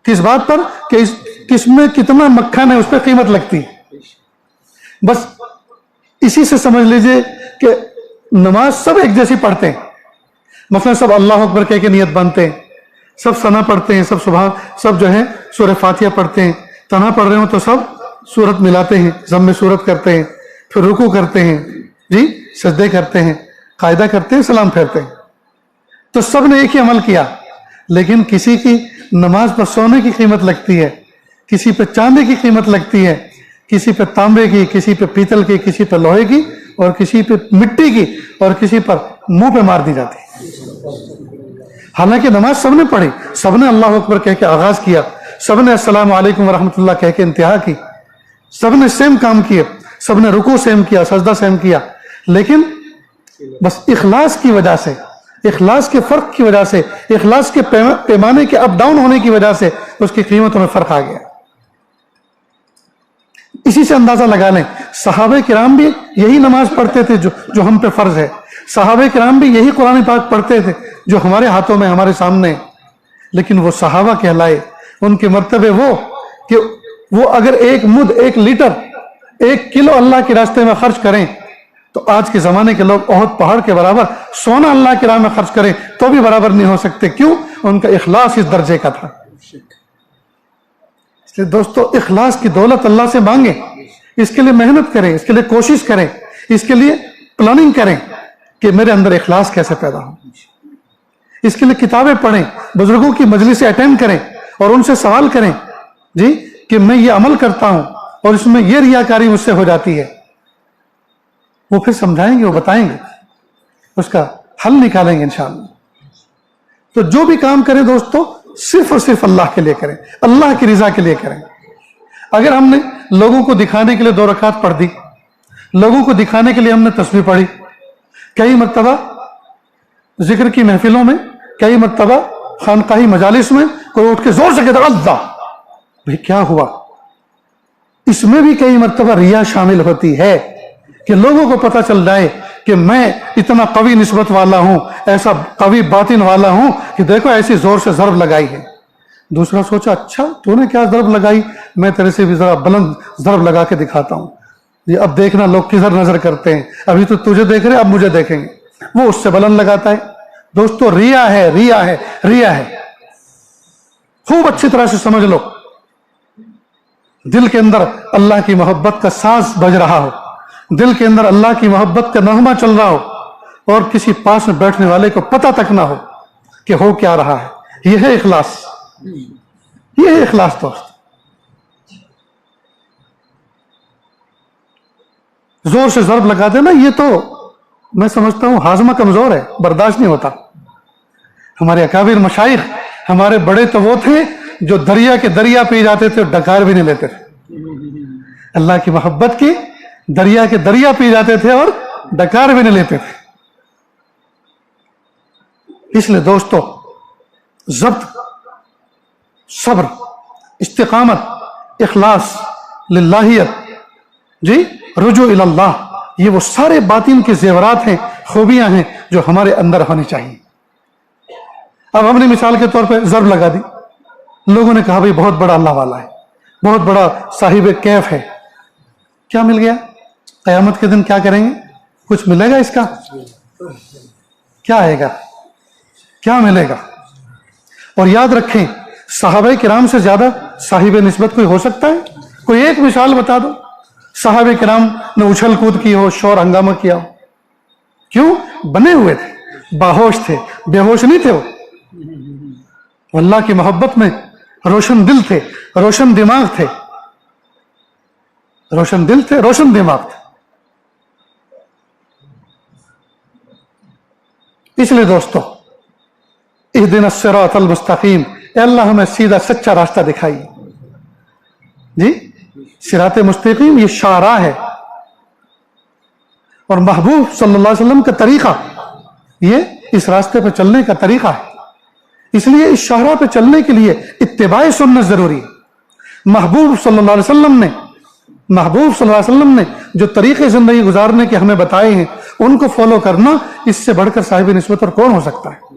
Speaker 1: کس بات پر؟ کہ کس میں کتنا مکھن ہے اس پہ قیمت لگتی. بس اسی سے سمجھ لیجئے کہ نماز سب ایک جیسی پڑھتے ہیں. مثلا سب اللہ اکبر کہہ کے نیت باندھتے ہیں, سب ثنا پڑھتے ہیں, سب سبحان, سب جو ہے سورہ فاتحہ پڑھتے ہیں. تنا پڑھ رہے ہوں تو سب سورت ملاتے ہیں, ضم سورت کرتے ہیں, پھر رکوع کرتے ہیں جی, سجدے کرتے ہیں, قاعدہ کرتے ہیں, سلام پھیرتے ہیں. تو سب نے ایک ہی عمل کیا, لیکن کسی کی نماز پر سونے کی قیمت لگتی ہے, کسی پہ چاندی کی قیمت لگتی ہے, کسی پہ تانبے کی, کسی پہ پیتل کی, کسی پہ لوہے کی, اور کسی پہ مٹی کی, اور کسی پر منہ پہ مار دی جاتی. حالانکہ نماز سب نے پڑھی, سب نے اللہ اکبر کہہ کے آغاز کیا, سب نے السلام علیکم ورحمۃ اللہ کہہ کے انتہا کی, سب نے سیم کام کیے, سب نے رکوع سیم کیا, سجدہ سیم کیا, لیکن بس اخلاص کی وجہ سے, اخلاص کے فرق کی وجہ سے, اخلاص کے پیمانے کے اپ ڈاؤن ہونے کی وجہ سے اس کی قیمتوں میں فرق آ گیا. اسی سے اندازہ لگا لیں, صحابہ کرام بھی یہی نماز پڑھتے تھے جو ہم پہ فرض ہے, صحابہ کرام بھی یہی قرآن پاک پڑھتے تھے جو ہمارے ہاتھوں میں ہمارے سامنے, لیکن وہ صحابہ کہلائے. ان کے مرتبے وہ کہ وہ اگر 1 مد 1 لیٹر 1 کلو اللہ کے راستے میں خرچ کریں تو آج کے زمانے کے لوگ احد پہاڑ کے برابر سونا اللہ کے راہ میں خرچ کریں تو بھی برابر نہیں ہو سکتے. کیوں؟ ان کا اخلاص اس درجے کا تھا. دوستو اخلاص کی دولت اللہ سے مانگیں، اس کے لیے محنت کریں، اس کے لیے کوشش کریں، اس کے لیے پلاننگ کریں کہ میرے اندر اخلاص کیسے پیدا ہو. اس کے لیے کتابیں پڑھیں، بزرگوں کی مجلسیں اٹینڈ کریں اور ان سے سوال کریں جی کہ میں یہ عمل کرتا ہوں اور اس میں یہ ریاکاری مجھ سے ہو جاتی ہے. وہ پھر سمجھائیں گے، وہ بتائیں گے، اس کا حل نکالیں گے انشاءاللہ. تو جو بھی کام کریں دوستو صرف اور صرف اللہ کے لیے کریں، اللہ کی رضا کے لیے کریں. اگر ہم نے لوگوں کو دکھانے کے لیے 2 رکعت پڑھ دی، لوگوں کو دکھانے کے لیے ہم نے تسبیح پڑھی، کئی مرتبہ ذکر کی محفلوں میں، کئی مرتبہ خانقاہی مجالس میں کوئی اٹھ کے زور سے کہتا اللہ، بھئی کیا ہوا؟ اس میں بھی کئی مرتبہ ریا شامل ہوتی ہے کہ لوگوں کو پتہ چل جائے کہ میں اتنا قوی نسبت والا ہوں، ایسا قوی باطن والا ہوں کہ دیکھو ایسی زور سے ضرب لگائی ہے. دوسرا سوچا اچھا تو نے کیا ضرب لگائی، میں تیرے سے بھی ذرا بلند ضرب لگا کے دکھاتا ہوں. یہ اب دیکھنا لوگ کدھر نظر کرتے ہیں، ابھی تو تجھے دیکھ رہے اب مجھے دیکھیں گے. وہ اس سے بلند لگاتا ہے. دوستو ریا ہے، ریا ہے، ریا ہے. خوب اچھی طرح سے سمجھ لو، دل کے اندر اللہ کی محبت کا ساز بج رہا ہو، دل کے اندر اللہ کی محبت کا نغمہ چل رہا ہو اور کسی پاس میں بیٹھنے والے کو پتہ تک نہ ہو کہ ہو کیا رہا ہے. یہ ہے اخلاص، یہ ہے اخلاص دوست. زور سے ضرب لگا دینا یہ تو میں سمجھتا ہوں ہاضمہ کمزور ہے، برداشت نہیں ہوتا. ہمارے اکابر مشائخ، ہمارے بڑے تو وہ تھے جو دریا کے دریا پی جاتے تھے اور ڈکار بھی نہیں لیتے تھے. اللہ کی محبت کی دریا کے دریا پی جاتے تھے اور ڈکار بھی نہیں لیتے تھے. اس لیے دوستو ضبط، صبر، استقامت، اخلاص، للہیت، جی رجوع اللہ، یہ وہ سارے باطن کے زیورات ہیں، خوبیاں ہیں جو ہمارے اندر ہونی چاہیے. اب ہم نے مثال کے طور پہ ضرب لگا دی، لوگوں نے کہا بھائی بہت بڑا اللہ والا ہے، بہت بڑا صاحب کیف ہے. کیا مل گیا؟ قیامت کے دن کیا کریں گے؟ کچھ ملے گا اس کا؟ کیا آئے گا؟ کیا ملے گا؟ اور یاد رکھیں صحابہ کرام سے زیادہ صاحب نسبت کوئی ہو سکتا ہے؟ کوئی ایک مثال بتا دو صحابہ کرام نے اچھل کود کی ہو، شور ہنگامہ کیا ہو. کیوں؟ بنے ہوئے تھے، باہوش تھے، بے ہوش نہیں تھے. وہ اللہ کی محبت میں روشن دل تھے، روشن دماغ تھے، روشن دل تھے، روشن دماغ تھے. اس لیے دوستو اہدنا الصراط المستقیم، اے اللہ ہمیں سیدھا سچا راستہ دکھائیے. جی صراط مستقیم یہ شاہراہ ہے، اور محبوب صلی اللہ علیہ وسلم کا طریقہ یہ اس راستے پہ چلنے کا طریقہ ہے. اس لیے اس شاہراہ پہ چلنے کے لیے اتباع سنت ضروری ہے. محبوب صلی اللہ علیہ وسلم نے جو طریقے زندگی گزارنے کے ہمیں بتائے ہیں ان کو فالو کرنا، اس سے بڑھ کر صاحب نسبت اور کون ہو سکتا ہے.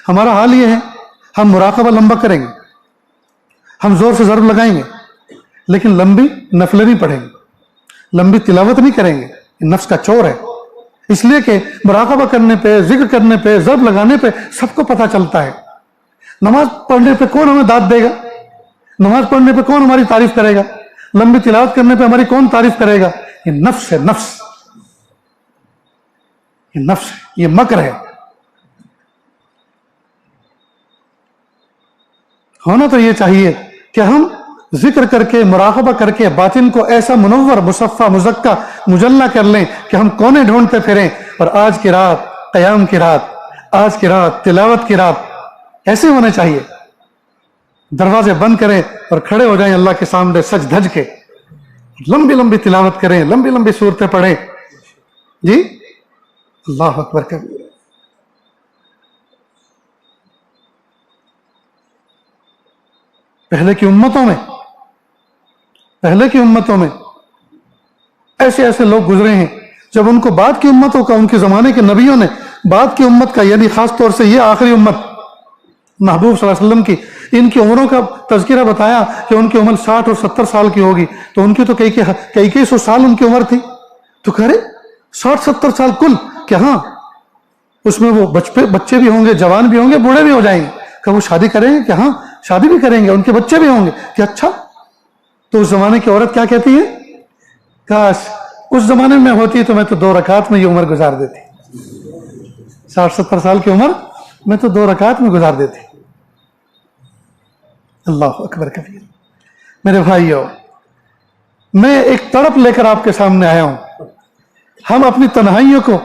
Speaker 1: ہمارا حال یہ ہے ہم مراقبہ لمبا کریں گے، ہم زور سے ضرب لگائیں گے، لیکن لمبی نفلیں نہیں پڑھیں گے، لمبی تلاوت نہیں کریں گے. یہ نفس کا چور ہے. اس لیے کہ مراقبہ کرنے پہ، ذکر کرنے پہ، ضرب لگانے پہ سب کو پتہ چلتا ہے. نماز پڑھنے پہ کون ہمیں داد دے گا؟ نماز پڑھنے پہ کون ہماری تعریف کرے گا؟ لمبی تلاوت کرنے پہ ہماری کون تعریف کرے گا؟ یہ نفس ہے، نفس، یہ نفس ہے، یہ مکر ہے. ہونا تو یہ چاہیے کہ ہم ذکر کر کے، مراقبہ کر کے باطن کو ایسا منور، مصفہ، مزکہ، مجلہ کر لیں کہ ہم کونے ڈھونڈتے پھریں. اور آج کی رات قیام کی رات، آج کی رات تلاوت کی رات ایسے ہونے چاہیے. دروازے بند کریں اور کھڑے ہو جائیں اللہ کے سامنے سج دھج کے، لمبی لمبی تلاوت کریں، لمبی لمبی صورتیں پڑھیں. جی اللہ اکبر کبیر. پہلے کی امتوں میں ایسے ایسے لوگ گزرے ہیں جب ان کو بعد کی امتوں کا، ان کے زمانے کے نبیوں نے بعد کی امت کا، یعنی خاص طور سے یہ آخری امت محبوب صلی اللہ علیہ وسلم کی، ان کی عمروں کا تذکرہ بتایا کہ ان کی عمر 60 اور 70 سال کی ہوگی. تو ان کی تو کئی سو سال ان کی عمر تھی. تو کہہ رہے 60-70 سال کل، کہ ہاں اس میں وہ بچے بھی ہوں گے، جوان بھی ہوں گے، بوڑھے بھی ہو جائیں گے. کہ وہ شادی کریں گے؟ کہ ہاں شادی بھی کریں گے, ان کے بچے بھی ہوں گے کہ اچھا تو اس زمانے کی عورت کیا کہتی ہے, کاش اس زمانے میں ہوتی تو میں تو 2 رکعت میں یہ عمر گزار دیتی, 60-70 سال کی عمر میں تو 2 رکعت میں گزار دیتی. اللہ اکبر کبیر. میرے بھائیو, میں ایک تڑپ لے کر آپ کے سامنے آیا ہوں. ہم اپنی تنہائیوں کو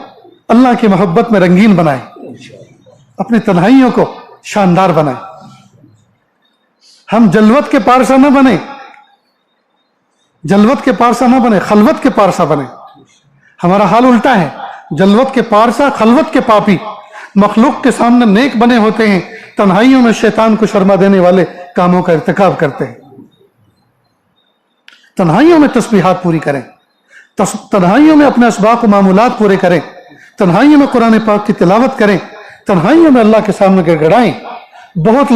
Speaker 1: اللہ کی محبت میں رنگین بنائیں, اپنی تنہائیوں کو شاندار بنائیں. ہم جلوت کے پارسا نہ بنیں, جلوت کے پارسا نہ بنے, خلوت کے پارسا بنے. ہمارا حال الٹا ہے, جلوت کے پارسا, خلوت کے پاپی. مخلوق کے سامنے نیک بنے ہوتے ہیں, تنہائیوں میں شیطان کو شرما دینے والے کاموں کا ارتکاب کرتے ہیں. تنہائیوں میں تسبیحات پوری کریں, تنہائیوں میں اپنے اسباق و معمولات پورے کریں, تنہائیوں میں قرآن پاک کی تلاوت کریں, تنہائیوں میں اللہ کے سامنے گڑ گڑائیں. بہت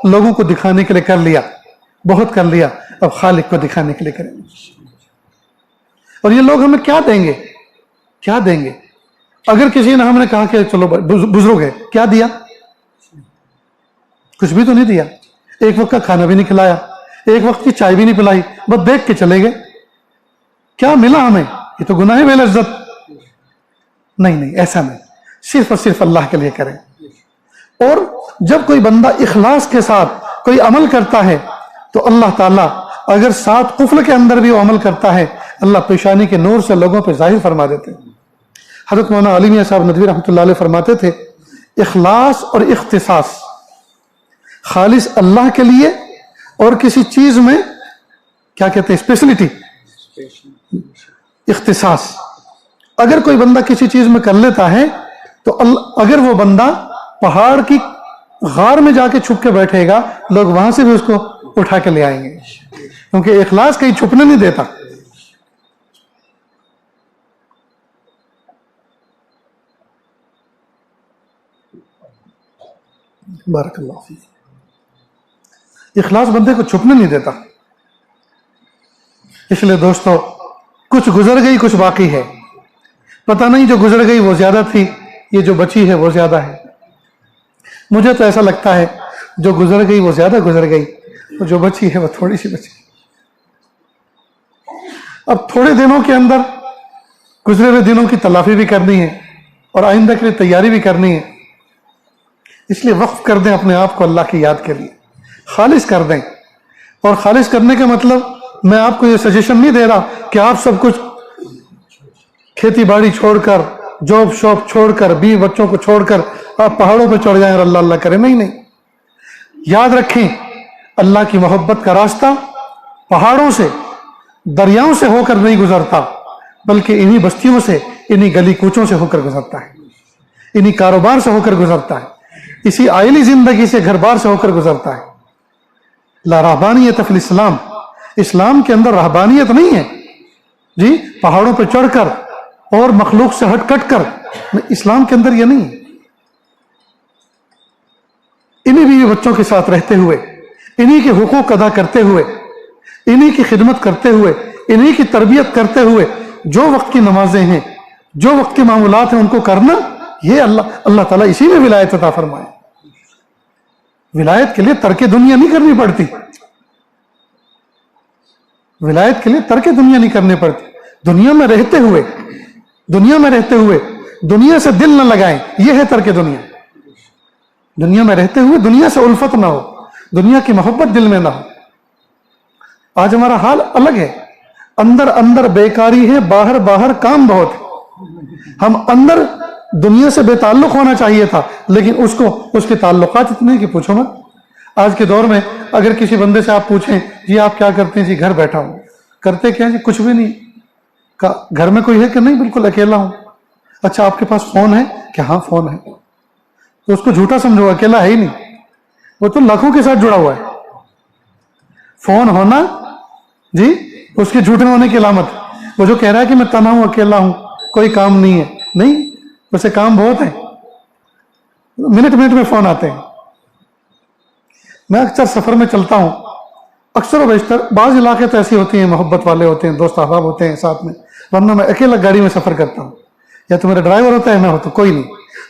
Speaker 1: لوگوں کو دکھانے کے لیے کر لیا, بہت کر لیا, اب خالق کو دکھانے کے لیے کریں. اور یہ لوگ ہمیں کیا دیں گے, کیا دیں گے؟ اگر کسی نے ہم نے کہا کہ چلو بزرگ ہے, کیا دیا؟ کچھ بھی تو نہیں دیا. ایک وقت کا کھانا بھی نہیں کھلایا, ایک وقت کی چائے بھی نہیں پلائی, بس دیکھ کے چلے گئے. کیا ملا ہمیں؟ یہ تو گناہ ہے عزت. نہیں, ایسا نہیں. صرف اور صرف اللہ کے لیے کریں. اور جب کوئی بندہ اخلاص کے ساتھ کوئی عمل کرتا ہے تو اللہ تعالیٰ اگر 7 قفل کے اندر بھی وہ عمل کرتا ہے, اللہ پیشانی کے نور سے لوگوں پہ ظاہر فرما دیتے ہیں. حضرت مولانا علی میاں صاحب ندوی رحمۃ اللہ علیہ فرماتے تھے, اخلاص اور اختصاص, خالص اللہ کے لیے اور کسی چیز میں کیا کہتے ہیں, اسپیشلٹی, اختصاص. اگر کوئی بندہ کسی چیز میں کر لیتا ہے تو اگر وہ بندہ پہاڑ کی غار میں جا کے چھپ کے بیٹھے گا, لوگ وہاں سے بھی اس کو اٹھا کے لے آئیں گے, کیونکہ اخلاص کہیں چھپنے نہیں دیتا. بارک اللہ فیک. اخلاص بندے کو چھپنے نہیں دیتا. اس لیے دوستو, کچھ گزر گئی کچھ باقی ہے. پتہ نہیں جو گزر گئی وہ زیادہ تھی, یہ جو بچی ہے وہ زیادہ ہے. مجھے تو ایسا لگتا ہے جو گزر گئی وہ زیادہ گزر گئی, اور جو بچی ہے وہ تھوڑی سی بچی. اب تھوڑے دنوں کے اندر گزرے ہوئے دنوں کی تلافی بھی کرنی ہے اور آئندہ کے لیے تیاری بھی کرنی ہے. اس لیے وقف کر دیں اپنے آپ کو اللہ کی یاد کے لیے, خالص کر دیں. اور خالص کرنے کا مطلب, میں آپ کو یہ سجیشن نہیں دے رہا کہ آپ سب کچھ کھیتی باڑی چھوڑ کر, جاب شاپ چھوڑ کر, بیوی بچوں کو چھوڑ کر آپ پہاڑوں پہ چڑھ جائیں اور اللہ اللہ کریں. نہیں. یاد رکھیں, اللہ کی محبت کا راستہ پہاڑوں سے, دریاؤں سے ہو کر نہیں گزرتا, بلکہ انہی بستیوں سے, انہی گلی کوچوں سے ہو کر گزرتا ہے, انہی کاروبار سے ہو کر گزرتا ہے, اسی آئلی زندگی سے, گھر بار سے ہو کر گزرتا ہے. لا رہبانیت فی الاسلام, اسلام کے اندر رہبانیت نہیں ہے جی پہاڑوں پہ چڑھ کر اور مخلوق سے ہٹ کٹ کر. اسلام کے اندر یہ نہیں ہے. انہی بیوی بچوں کے ساتھ رہتے ہوئے, انہی کے حقوق ادا کرتے ہوئے, انہی کی خدمت کرتے ہوئے, انہی کی تربیت کرتے ہوئے, جو وقت کی نمازیں ہیں, جو وقت کے معمولات ہیں ان کو کرنا, یہ اللہ تعالیٰ اسی میں ولایت عطا فرمائے. ولایت کے لیے ترک دنیا نہیں کرنی پڑتی, ولایت کے لیے ترک دنیا نہیں کرنی پڑتی. دنیا میں رہتے ہوئے دنیا سے دل نہ لگائیں, یہ ہے ترک دنیا. دنیا میں رہتے ہوئے دنیا سے الفت نہ ہو, دنیا کی محبت دل میں نہ ہو. آج ہمارا حال الگ ہے, اندر بیکاری ہے, باہر کام بہت ہے. ہم اندر دنیا سے بے تعلق ہونا چاہیے تھا, لیکن اس کے تعلقات اتنے کہ پوچھو مت. آج کے دور میں اگر کسی بندے سے آپ پوچھیں جی آپ کیا کرتے ہیں, جی گھر بیٹھا ہوں. کرتے کیا جی؟ کچھ بھی نہیں. گھر میں کوئی ہے کہ نہیں؟ بالکل اکیلا ہوں. اچھا آپ کے پاس فون ہے کہ ہاں فون ہے. تو اس کو جھوٹا سمجھو, اکیلا ہے ہی نہیں, وہ تو لاکھوں کے ساتھ جڑا ہوا ہے. فون ہونا جی اس کے جھوٹے ہونے کی علامت. وہ جو کہہ رہا ہے کہ میں تنہا ہوں, اکیلا ہوں, کوئی کام نہیں ہے, نہیں, اسے کام بہت ہے. منٹ میں فون آتے ہیں. میں اکثر سفر میں چلتا ہوں, اکثر و بیشتر بعض علاقے تو ایسی ہوتی ہیں, محبت والے ہوتے ہیں, دوست احباب ہوتے ہیں ساتھ میں, ورنہ میں اکیلا گاڑی میں سفر کرتا ہوں. یا تو میرا ڈرائیور ہوتا ہے, میں ہوتا کوئی نہیں.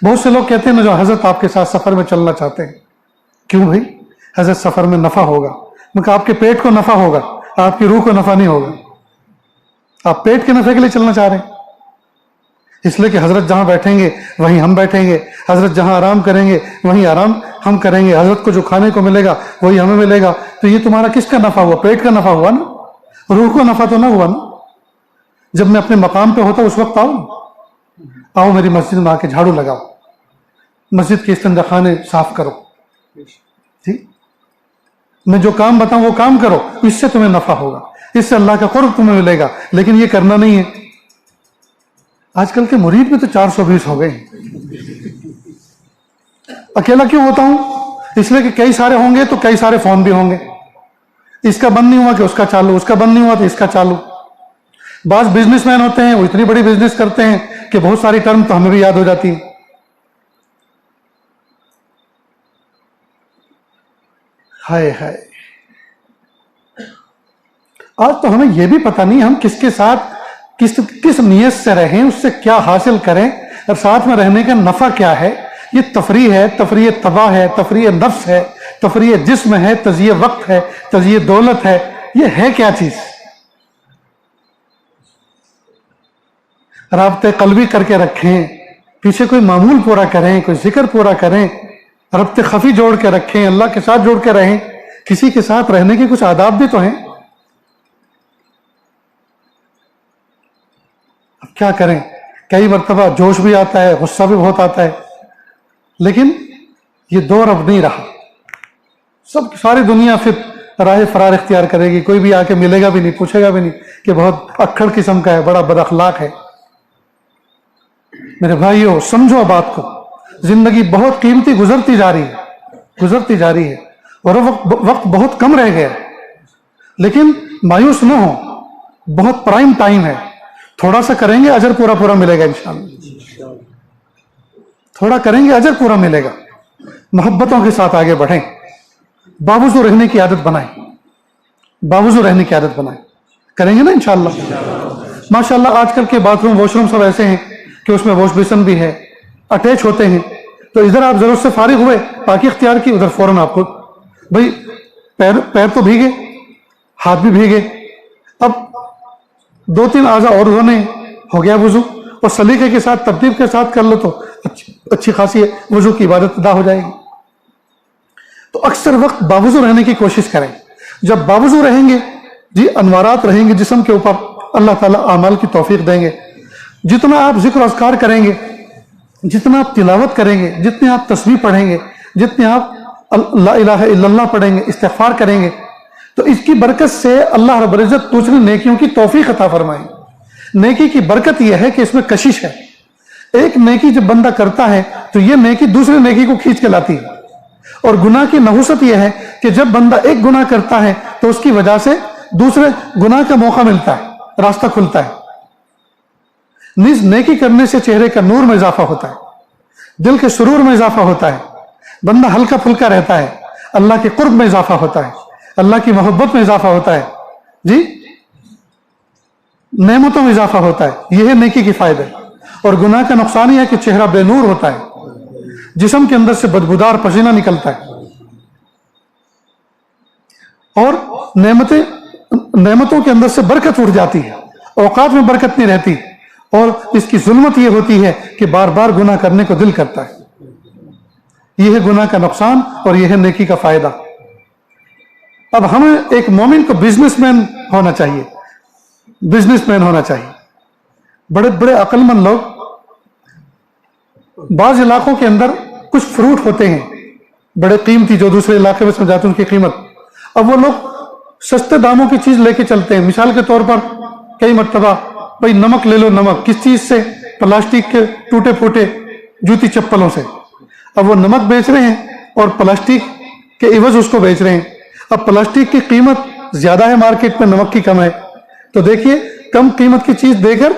Speaker 1: بہت سے لوگ کہتے ہیں نا جو حضرت آپ کے ساتھ سفر میں چلنا چاہتے ہیں, کیوں بھائی؟ حضرت سفر میں نفع ہوگا. میں کہا آپ کے پیٹ کو نفع ہوگا, آپ کی روح کو نفع نہیں ہوگا. آپ پیٹ کے نفع کے لیے چلنا چاہ رہے ہیں, اس لیے کہ حضرت جہاں بیٹھیں گے وہیں ہم بیٹھیں گے, حضرت جہاں آرام کریں گے وہیں آرام ہم کریں گے, حضرت کو جو کھانے کو ملے گا وہی ہمیں ملے گا. تو یہ تمہارا کس کا نفع ہوا؟ پیٹ کا نفع ہوا نا, روح کو نفع تو نہ ہوا نا. جب میں اپنے مقام پہ ہوتا اس وقت آؤ میری مسجد میں آ کے جھاڑو لگاؤ, مسجد کے استنجا خانے صاف کرو, ٹھیک, میں جو کام بتاؤں وہ کام کرو, اس سے تمہیں نفع ہوگا, اس سے اللہ کا قرب تمہیں ملے گا. لیکن یہ کرنا نہیں ہے. آج کل کے مرید میں تو 420 ہو گئے ہیں. اکیلا کیوں ہوتا ہوں؟ اس لیے کہ کئی سارے ہوں گے تو کئی سارے فون بھی ہوں گے. اس کا بند نہیں ہوا کہ اس کا چالو, اس کا بند نہیں ہوا تو اس کا چالو. بعض بزنس مین ہوتے ہیں, وہ اتنی بڑی بزنس کرتے ہیں کہ بہت ساری ٹرم تو ہمیں بھی یاد ہو جاتی ہیں. ہائے ہائے, آج تو ہمیں یہ بھی پتہ نہیں ہم کس کے ساتھ کس نیت سے رہیں, اس سے کیا حاصل کریں, اور ساتھ میں رہنے کا نفع کیا ہے. یہ تفریح ہے, تفریح تباہ ہے, تفریح نفس ہے, تفریح جسم ہے, تضییع وقت ہے, تضییع دولت ہے. یہ ہے کیا چیز؟ رابطے قلبی کر کے رکھیں, پیچھے کوئی معمول پورا کریں, کوئی ذکر پورا کریں, ربط خفی جوڑ کے رکھیں, اللہ کے ساتھ جوڑ کے رہیں. کسی کے ساتھ رہنے کے کچھ آداب بھی تو ہیں. اب کیا کریں, کئی مرتبہ جوش بھی آتا ہے, غصہ بھی بہت آتا ہے, لیکن یہ دور اب نہیں رہا. ساری دنیا پھر راہ فرار اختیار کرے گی. کوئی بھی آ کے ملے گا بھی نہیں, پوچھے گا بھی نہیں کہ بہت اکھڑ قسم کا ہے, بڑا بد اخلاق ہے. میرے بھائیو سمجھو بات کو, زندگی بہت قیمتی گزرتی جا رہی ہے, اور وقت بہت کم رہ گیا. لیکن مایوس نہ ہو, بہت پرائم ٹائم ہے. تھوڑا سا کریں گے اجر پورا ملے گا انشاءاللہ. تھوڑا کریں گے اجر پورا ملے گا. محبتوں کے ساتھ آگے بڑھیں, باوضو رہنے کی عادت بنائیں, کریں گے نا انشاءاللہ. ماشاءاللہ آج کل کے باتھ روم واش روم سب ایسے ہیں کہ اس میں واش بیسن بھی ہے, اٹیچ ہوتے ہیں. تو ادھر آپ ضرورت سے فارغ ہوئے, پاکی اختیار کی, ادھر فوراً آپ کو بھائی پیر تو بھیگے, ہاتھ بھی بھیگے, اب 2-3 اعضاء اور دھونے, ہو گیا وضو. اور سلیقے کے ساتھ ترتیب کے ساتھ کر لو تو اچھی خاصی وضو کی عبادت ادا ہو جائے گی. تو اکثر وقت باوضو رہنے کی کوشش کریں. جب باوضو رہیں گے جی, انوارات رہیں گے جسم کے اوپر, اللہ تعالیٰ اعمال کی توفیق دیں گے. جتنا آپ ذکر و اذکار کریں گے, جتنا آپ تلاوت کریں گے, جتنے آپ تسبیح پڑھیں گے, جتنے آپ لا الہ الا اللہ پڑھیں گے, استغفار کریں گے, تو اس کی برکت سے اللہ رب العزت دوسری نیکیوں کی توفیق عطا فرمائیں. نیکی کی برکت یہ ہے کہ اس میں کشش ہے. ایک نیکی جب بندہ کرتا ہے تو یہ نیکی دوسری نیکی کو کھینچ کے لاتی ہے. اور گناہ کی نحوست یہ ہے کہ جب بندہ ایک گناہ کرتا ہے تو اس کی وجہ سے دوسرے گناہ کا موقع ملتا ہے, راستہ کھلتا ہے. نیز نیکی کرنے سے چہرے کا نور میں اضافہ ہوتا ہے, دل کے سرور میں اضافہ ہوتا ہے, بندہ ہلکا پھلکا رہتا ہے, اللہ کے قرب میں اضافہ ہوتا ہے, اللہ کی محبت میں اضافہ ہوتا ہے, جی نعمتوں میں اضافہ ہوتا ہے. یہ ہے نیکی کی فائدہ. اور گناہ کا نقصان یہ ہے کہ چہرہ بے نور ہوتا ہے, جسم کے اندر سے بدبودار پسینہ نکلتا ہے, اور نعمتوں کے اندر سے برکت اٹھ جاتی ہے, اوقات میں برکت نہیں رہتی. اور اس کی ظلمت یہ ہوتی ہے کہ بار بار گناہ کرنے کو دل کرتا ہے. یہ ہے گناہ کا نقصان اور یہ ہے نیکی کا فائدہ. اب ہمیں ایک مومن کو بزنس مین ہونا چاہیے. بڑے بڑے عقل مند لوگ, بعض علاقوں کے اندر کچھ فروٹ ہوتے ہیں بڑے قیمتی, جو دوسرے علاقے میں سمجھاتے ہیں ان کی قیمت. اب وہ لوگ سستے داموں کی چیز لے کے چلتے ہیں. مثال کے طور پر کئی مرتبہ بھائی نمک لے لو, نمک کس چیز سے؟ پلاسٹک کے ٹوٹے پھوٹے جوتی چپلوں سے. اب وہ نمک بیچ رہے ہیں اور پلاسٹک کے عوض اس کو بیچ رہے ہیں. اب پلاسٹک کی قیمت زیادہ ہے مارکیٹ میں, نمک کی کم ہے. تو دیکھیے کم قیمت کی چیز دے کر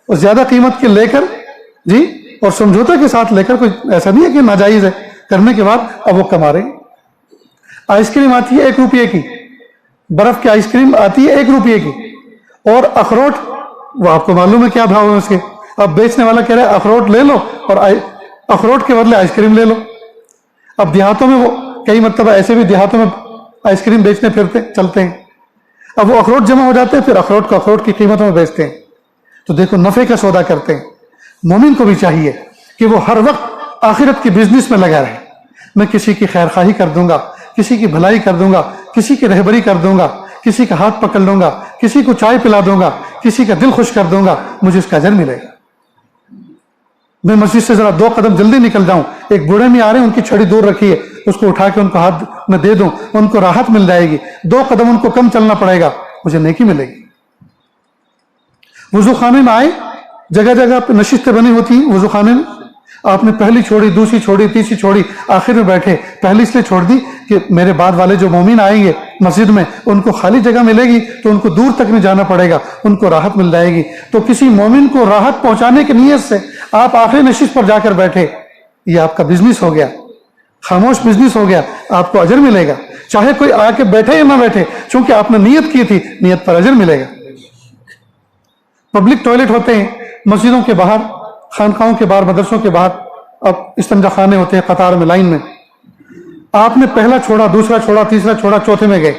Speaker 1: اور زیادہ قیمت کی لے کر, جی, اور سمجھوتے کے ساتھ لے کر, کوئی ایسا نہیں ہے کہ ناجائز ہے, کرنے کے بعد اب وہ کما رہے ہیں. آئس کریم آتی ہے 1 روپے کی, برف کی آئس کریم آتی ہے 1 روپے کی, اور اخروٹ وہ آپ کو معلوم ہے کیا بھاؤ ہے اس کے. اب بیچنے والا کہہ رہا ہے اخروٹ لے لو اور اخروٹ کے بدلے آئس کریم لے لو. اب دیہاتوں میں وہ کئی مرتبہ ایسے بھی دیہاتوں میں آئس کریم بیچنے پھرتے چلتے ہیں. اب وہ اخروٹ جمع ہو جاتے ہیں, پھر اخروٹ کو اخروٹ کی قیمتوں میں بیچتے ہیں. تو دیکھو نفع کا سودا کرتے ہیں. مومن کو بھی چاہیے کہ وہ ہر وقت آخرت کی بزنس میں لگا رہے. میں کسی کی خیر خواہی کر دوں گا, کسی کی بھلائی کر دوں گا, کسی کی رہبری کر دوں گا, کسی کا ہاتھ پکڑ لوں گا, کسی کو چائے پلا دوں گا, کسی کا دل خوش کر دوں گا, مجھے اس کا اجر ملے گا. میں مسجد سے ذرا 2 قدم جلدی نکل جاؤں, ایک بوڑھے میں آ رہے ہیں, ان کی چھڑی دور رکھی ہے, اس کو اٹھا کے ان کو ہاتھ میں دے دوں, ان کو راحت مل جائے گی. 2 قدم ان کو کم چلنا پڑے گا, مجھے نیکی ملے گی. وضو خانے میں آئے, جگہ جگہ پہ نشستیں بنی ہوتی ہیں وضو خانے میں. آپ نے پہلی چھوڑی, دوسری چھوڑی, تیسری چھوڑی, آخر میں بیٹھے. پہلی اس لیے چھوڑ دی کہ میرے بعد والے جو مومن آئیں گے مسجد میں, ان کو خالی جگہ ملے گی تو ان کو دور تک نہیں جانا پڑے گا, ان کو راحت مل جائے گی. تو کسی مومن کو راحت پہنچانے کی نیت سے آپ آخری نشست پر جا کر بیٹھے, یہ آپ کا بزنس ہو گیا, خاموش بزنس ہو گیا, آپ کو اجر ملے گا. چاہے کوئی آ کے بیٹھے یا نہ بیٹھے, چونکہ آپ نے نیت کی تھی, نیت پر اجر ملے گا. پبلک ٹوائلٹ ہوتے ہیں مسجدوں کے باہر, خانقاہوں کے باہر, مدرسوں کے باہر. اب استنجا خانے ہوتے ہیں قطار میں, لائن میں. آپ نے پہلا چھوڑا, دوسرا چھوڑا, تیسرا چھوڑا, چوتھے میں گئے,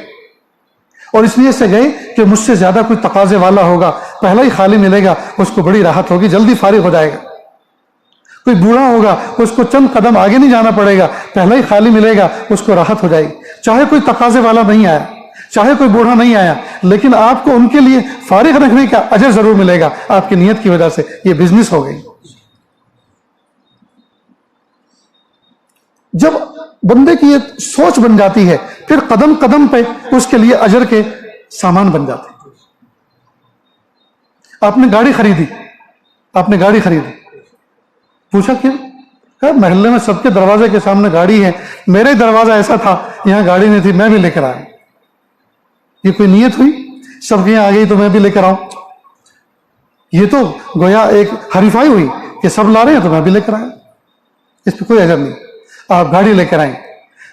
Speaker 1: اور اس لیے سے گئے کہ مجھ سے زیادہ کوئی تقاضے والا ہوگا, پہلا ہی خالی ملے گا, اس کو بڑی راحت ہوگی, جلدی فارغ ہو جائے گا. کوئی بوڑھا ہوگا, اس کو چند قدم آگے نہیں جانا پڑے گا, پہلا ہی خالی ملے گا, اس کو راحت ہو جائے گی. چاہے کوئی تقاضے والا نہیں آیا, چاہے کوئی بوڑھا نہیں آیا, لیکن آپ کو ان کے لیے فارغ رکھنے کا اجر ضرور ملے گا آپ کی نیت کی وجہ سے. یہ بزنس ہو گئی. جب بندے کی یہ سوچ بن جاتی ہے, پھر قدم قدم پہ اس کے لیے اجر کے سامان بن جاتے ہیں. آپ نے گاڑی خریدی, پوچھا کیوں؟ محلے میں سب کے دروازے کے سامنے گاڑی ہے, میرے دروازہ ایسا تھا یہاں گاڑی نہیں تھی, میں بھی لے کر آیا. یہ کوئی نیت ہوئی؟ سب کے یہاں آ گئی تو میں بھی لے کر آؤں. یہ تو گویا ایک حریفائی ہوئی کہ سب لا رہے ہیں تو میں بھی لے کر آیا. اس پہ کوئی اجر نہیں. آپ گاڑی لے کر آئیں,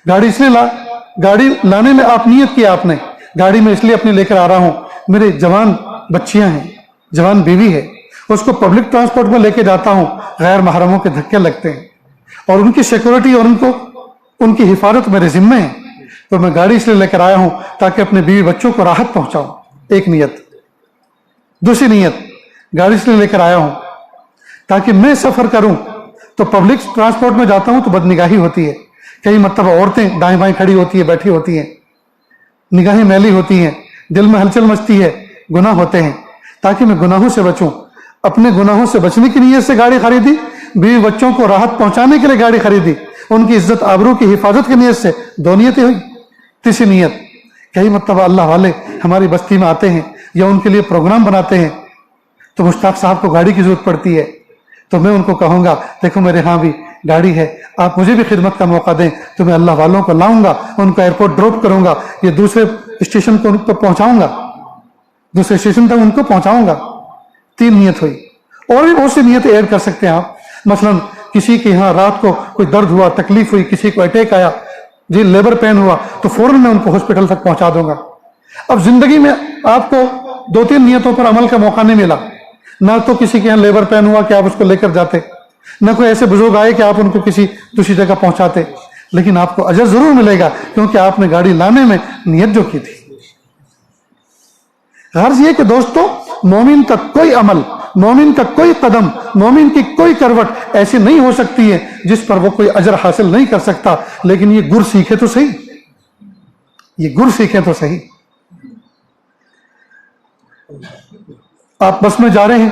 Speaker 1: گاڑی اس لیے گاڑی لانے میں آپ نیت کیا, آپ نے گاڑی میں اس لیے اپنی لے کر آ رہا ہوں, میرے جوان بچیاں ہیں, جوان بیوی ہے, اس کو پبلک ٹرانسپورٹ میں لے کے جاتا ہوں, غیر محرموں کے دھکے لگتے ہیں, اور ان کی سیکورٹی اور ان کی حفاظت میرے ذمے ہے. تو میں گاڑی اس لیے لے کر آیا ہوں تاکہ اپنے بیوی بچوں کو راحت پہنچاؤں. ایک نیت. دوسری نیت, گاڑی اس لیے لے کر آیا ہوں تاکہ میں سفر کروں تو پبلک ٹرانسپورٹ میں جاتا ہوں تو بدنگاہی ہوتی ہے. کئی مرتبہ عورتیں دائیں بائیں کھڑی ہوتی ہیں, بیٹھی ہوتی ہیں, نگاہیں میلی ہوتی ہیں, دل میں ہلچل مچتی ہے, گناہ ہوتے ہیں. تاکہ میں گناہوں سے بچوں, اپنے گناہوں سے بچنے کی نیت سے گاڑی خریدی, بیوی بچوں کو راحت پہنچانے کے لیے گاڑی خریدی, ان کی عزت آبرو کی حفاظت کی نیت سے. 2 نیتیں ہوئی. تیسری نیت, کئی مرتبہ اللہ والے ہماری بستی میں آتے ہیں یا ان کے لیے پروگرام بناتے ہیں تو مشتاق صاحب کو گاڑی کی ضرورت پڑتی ہے, تو میں ان کو کہوں گا دیکھو میرے ہاں بھی گاڑی ہے, آپ مجھے بھی خدمت کا موقع دیں تو میں اللہ والوں کو لاؤں گا, ان کو ایئرپورٹ ڈراپ کروں گا, یہ دوسرے اسٹیشن کو ان کو پہنچاؤں گا, دوسرے اسٹیشن تک ان کو پہنچاؤں گا. 3 نیت ہوئی. اور بھی بہت سی نیتیں ایڈ کر سکتے ہیں آپ. مثلا کسی کے یہاں رات کو کوئی درد ہوا, تکلیف ہوئی, کسی کو اٹیک آیا, جی لیبر پین ہوا, تو فوراً میں ان کو ہاسپٹل تک پہنچا دوں گا. اب زندگی میں آپ کو 2-3 نیتوں پر عمل کا موقع نہیں ملا. نہ تو کسی کے یہاں لیبر پین ہوا کہ آپ اس کو لے کر جاتے, نہ کوئی ایسے بزرگ آئے کہ آپ ان کو کسی دوسری جگہ پہنچاتے, لیکن آپ کو اجر ضرور ملے گا کیونکہ آپ نے گاڑی لانے میں نیت جو کی تھی. غرض یہ کہ دوستو, مومن کا کوئی عمل, مومن کا کوئی قدم, مومن کی کوئی کروٹ ایسی نہیں ہو سکتی ہے جس پر وہ کوئی اجر حاصل نہیں کر سکتا. لیکن یہ گر سیکھے تو صحیح, یہ گر سیکھے تو صحیح. آپ بس میں جا رہے ہیں,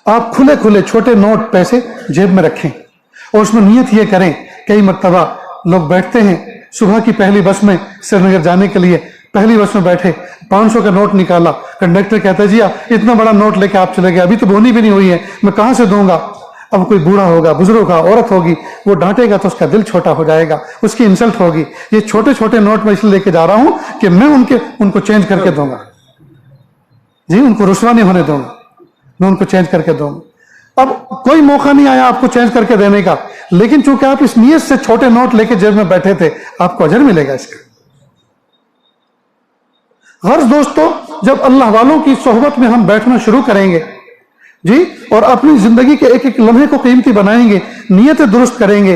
Speaker 1: آپ کھلے کھلے چھوٹے نوٹ پیسے جیب میں رکھیں اور اس میں نیت یہ کریں. کئی مرتبہ لوگ بیٹھتے ہیں صبح کی پہلی بس میں سری نگر جانے کے لیے, پہلی بس میں بیٹھے, 500 کا نوٹ نکالا, کنڈکٹر کہتا ہے جی اتنا بڑا نوٹ لے کے آپ چلے گئے, ابھی تو بونی بھی نہیں ہوئی ہے, میں کہاں سے دوں گا. اب کوئی بوڑھا ہوگا, بزرگ ہوگا, عورت ہوگی, وہ ڈانٹے گا تو اس کا دل چھوٹا ہو جائے گا, اس کی انسلٹ ہوگی. یہ چھوٹے چھوٹے نوٹ میں اس لیے لے کے جا رہا ہوں کہ میں ان کو چینج کر کے دوں گا, جی ان کو رسوا نہیں ہونے دوں گا, میں ان کو چینج کر کے دوں گا. اب کوئی موقع نہیں آیا آپ کو چینج کر کے دینے کا, لیکن چونکہ آپ اس نیت سے چھوٹے نوٹ لے کے جیب میں بیٹھے تھے, آپ کو اجر ملے گا اس کا. غرض دوستو, جب اللہ والوں کی صحبت میں ہم بیٹھنا شروع کریں گے جی, اور اپنی زندگی کے ایک ایک لمحے کو قیمتی بنائیں گے, نیتیں درست کریں گے,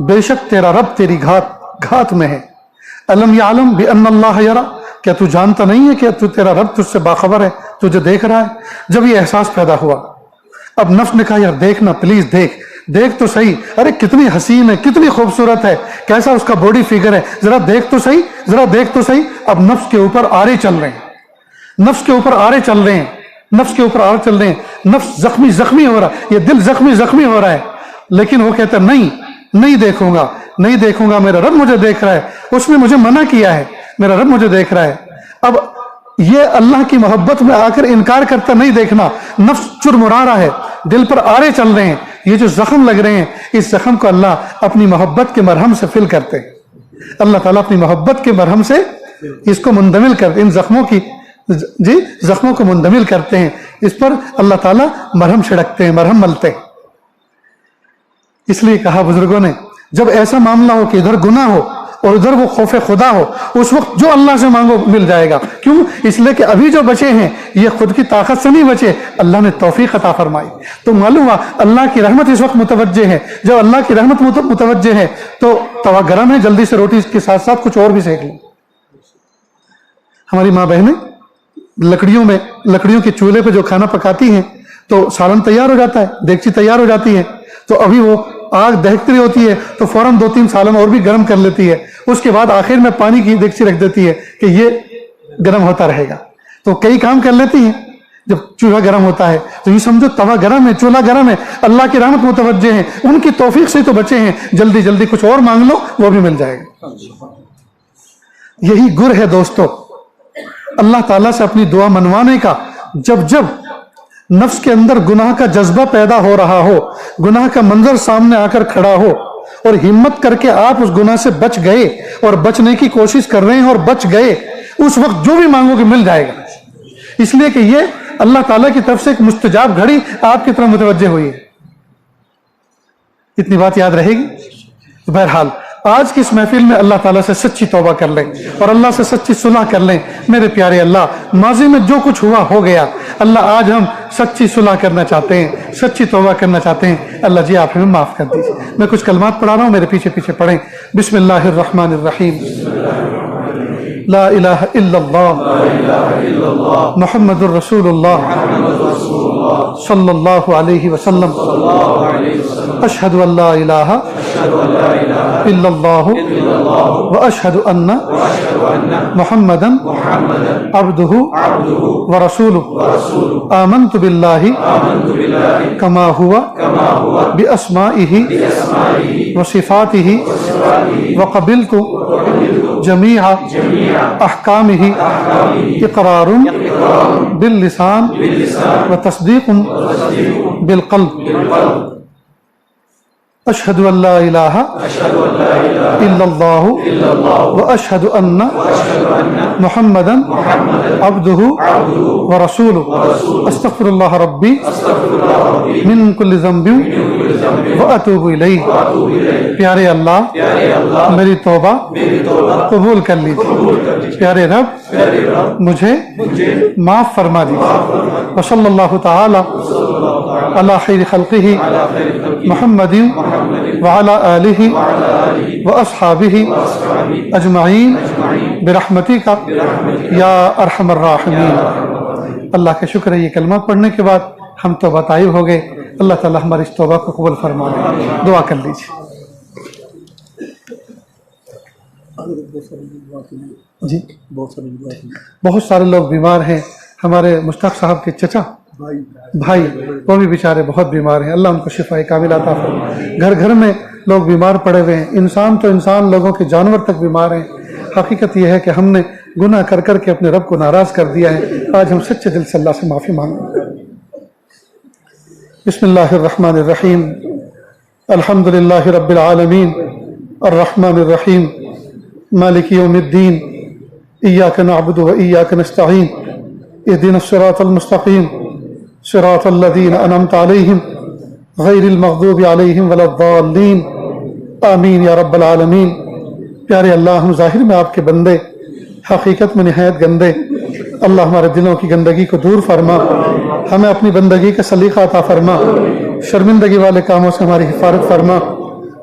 Speaker 1: بے شک تیرا رب تیری گھات میں ہے. الم یعلم بان اللہ یرا, کیا تو جانتا نہیں ہے کہ تیرا رب تجھ سے باخبر ہے, تجھے دیکھ رہا ہے. جب یہ احساس پیدا ہوا, اب نفس نے کہا یار دیکھنا پلیز, دیکھ تو صحیح, ارے کتنی حسین ہے, کتنی خوبصورت ہے, کیسا اس کا باڈی فگر ہے, ذرا دیکھ تو صحیح. اب نفس کے اوپر آرے چل رہے ہیں, نفس زخمی ہو رہا ہے, یہ دل زخمی ہو رہا ہے. لیکن وہ کہتا نہیں دیکھوں گا, میرا رب مجھے دیکھ رہا ہے, اس نے مجھے منع کیا ہے, میرا رب مجھے دیکھ رہا ہے. اب یہ اللہ کی محبت میں آ کر انکار کرتا نہیں دیکھنا, نفس چرمرا رہا ہے, دل پر آرے چل رہے ہیں, یہ جو زخم لگ رہے ہیں, اس زخم کو اللہ اپنی محبت کے مرہم سے فل کرتے ہیں. اللہ تعالیٰ اپنی محبت کے مرہم سے اس کو مندمل کر, ان زخموں کو مندمل کرتے ہیں, اس پر اللہ تعالیٰ مرہم چھڑکتے ہیں, مرہم ملتے ہیں. اس لیے کہا بزرگوں نے, جب ایسا معاملہ ہو کہ ادھر گناہ ہو اور ادھر وہ خوف خدا ہو, اس وقت جو اللہ سے مانگو مل جائے گا. کیوں؟ اس لیے کہ ابھی جو بچے ہیں یہ خود کی طاقت سے نہیں بچے, اللہ نے توفیق عطا فرمائی. تو معلوم ہوا اللہ کی رحمت اس وقت متوجہ ہے. جب اللہ کی رحمت متوجہ ہے تو توا گرم ہے, جلدی سے روٹی کے ساتھ ساتھ کچھ اور بھی سینک لیں. ہماری ماں بہنیں لکڑیوں کے چولہے پہ جو کھانا پکاتی ہیں تو سالن تیار ہو جاتا ہے, دیگچی تیار ہو جاتی ہے, تو ابھی وہ آگ دہکتی رہی ہوتی ہے تو فوراً 2-3 سالن اور بھی گرم کر لیتی ہے. اس کے بعد آخر میں پانی کی دیگچی رکھ دیتی ہے کہ یہ گرم ہوتا رہے گا. تو کئی کام کر لیتی ہیں. جب چولہا گرم ہوتا ہے تو یہ سمجھو توا گرم ہے, چولہا گرم ہے, اللہ کی رحمت متوجہ ہیں, ان کی توفیق سے تو بچے ہیں, جلدی کچھ اور مانگ لو وہ بھی مل جائے گا. یہی گر ہے دوستو اللہ تعالیٰ سے اپنی دعا منوانے کا. جب نفس کے اندر گناہ کا جذبہ پیدا ہو رہا ہو, گناہ کا منظر سامنے آ کر کھڑا ہو, اور ہمت کر کے آپ اس گناہ سے بچ گئے اور بچنے کی کوشش کر رہے ہیں اور بچ گئے, اس وقت جو بھی مانگو گے مل جائے گا. اس لیے کہ یہ اللہ تعالیٰ کی طرف سے ایک مستجاب گھڑی آپ کی طرف متوجہ ہوئی ہے. اتنی بات یاد رہے گی. بہرحال آج کی اس محفل میں اللہ تعالیٰ سے سچی توبہ کر لیں اور اللہ سے سچی صلح کر لیں. میرے پیارے اللہ, ماضی میں جو کچھ ہوا ہو گیا, اللہ آج ہم سچی صلح کرنا چاہتے ہیں, سچی توبہ کرنا چاہتے ہیں. اللہ جی آپ ہمیں معاف کر دیجیے. میں کچھ کلمات پڑھا رہا ہوں, میرے پیچھے پڑھیں. بسم اللہ الرحمن الرحیم. لا الہ الا اللہ محمد الرسول اللہ صلی اللہ علیہ وسلم. اشہد ان لا الہ الا اللہ واشہد ان محمدا عبدہ ورسولہ. آمنت باللہ کما ہوا باسمائہ وصفاتہ وقبلت جمیع احکامہ اقرار باللسان وتصدیق بالقلب. اشہد ان لا الہ الا اللہ واشہد ان محمدا عبدہ ورسولہ. استغفر اللہ ربی من کل ذنب واتوب الیہ. پیارے اللہ میری توبہ قبول کر لیجیے. پیارے رب مجھے معاف فرما دیجیے. وصلی اللہ تعالی علی خیر خلقہ محمد وعلى آلہ وأصحابہ اجمعین برحمتک یا ارحم الراحمین. اللہ کا شکر ہے, یہ کلمات پڑھنے کے بعد ہم توبہ طائب ہو گئے. اللہ تعالی ہماری اس توبہ کو قبول فرما لے. دعا کر لیجیے. جی بہت سارے لوگ بیمار ہیں. ہمارے مشتاق صاحب کے چچا بھائی وہ بھی بیچارے بہت بیمار ہیں. اللہ ان کو شفا کامل عطا فرمائے. گھر میں لوگ بیمار پڑے ہوئے ہیں. انسان تو انسان, لوگوں کے جانور تک بیمار ہیں. حقیقت یہ ہے کہ ہم نے گناہ کر کے اپنے رب کو ناراض کر دیا ہے. آج ہم سچے دل سے اللہ سے معافی مانگیں. بسم اللہ الرحمن الرحیم. الحمد للہ رب العالمین الرحمن الرحیم مالک یوم الدین. ایاک نعبد و ایاک نستعین. اهدنا الصراط المستقیم صراط الذین انعمت علیہم غیر المغضوب علیہم ولا الضالین. آمین یا رب العالمین. پیارے اللہ, ہم ظاہر میں آپ کے بندے, حقیقت میں نہایت گندے. اللہ ہمارے دلوں کی گندگی کو دور فرما, ہمیں اپنی بندگی کا سلیقہ عطا فرما, شرمندگی والے کاموں سے ہماری حفاظت فرما.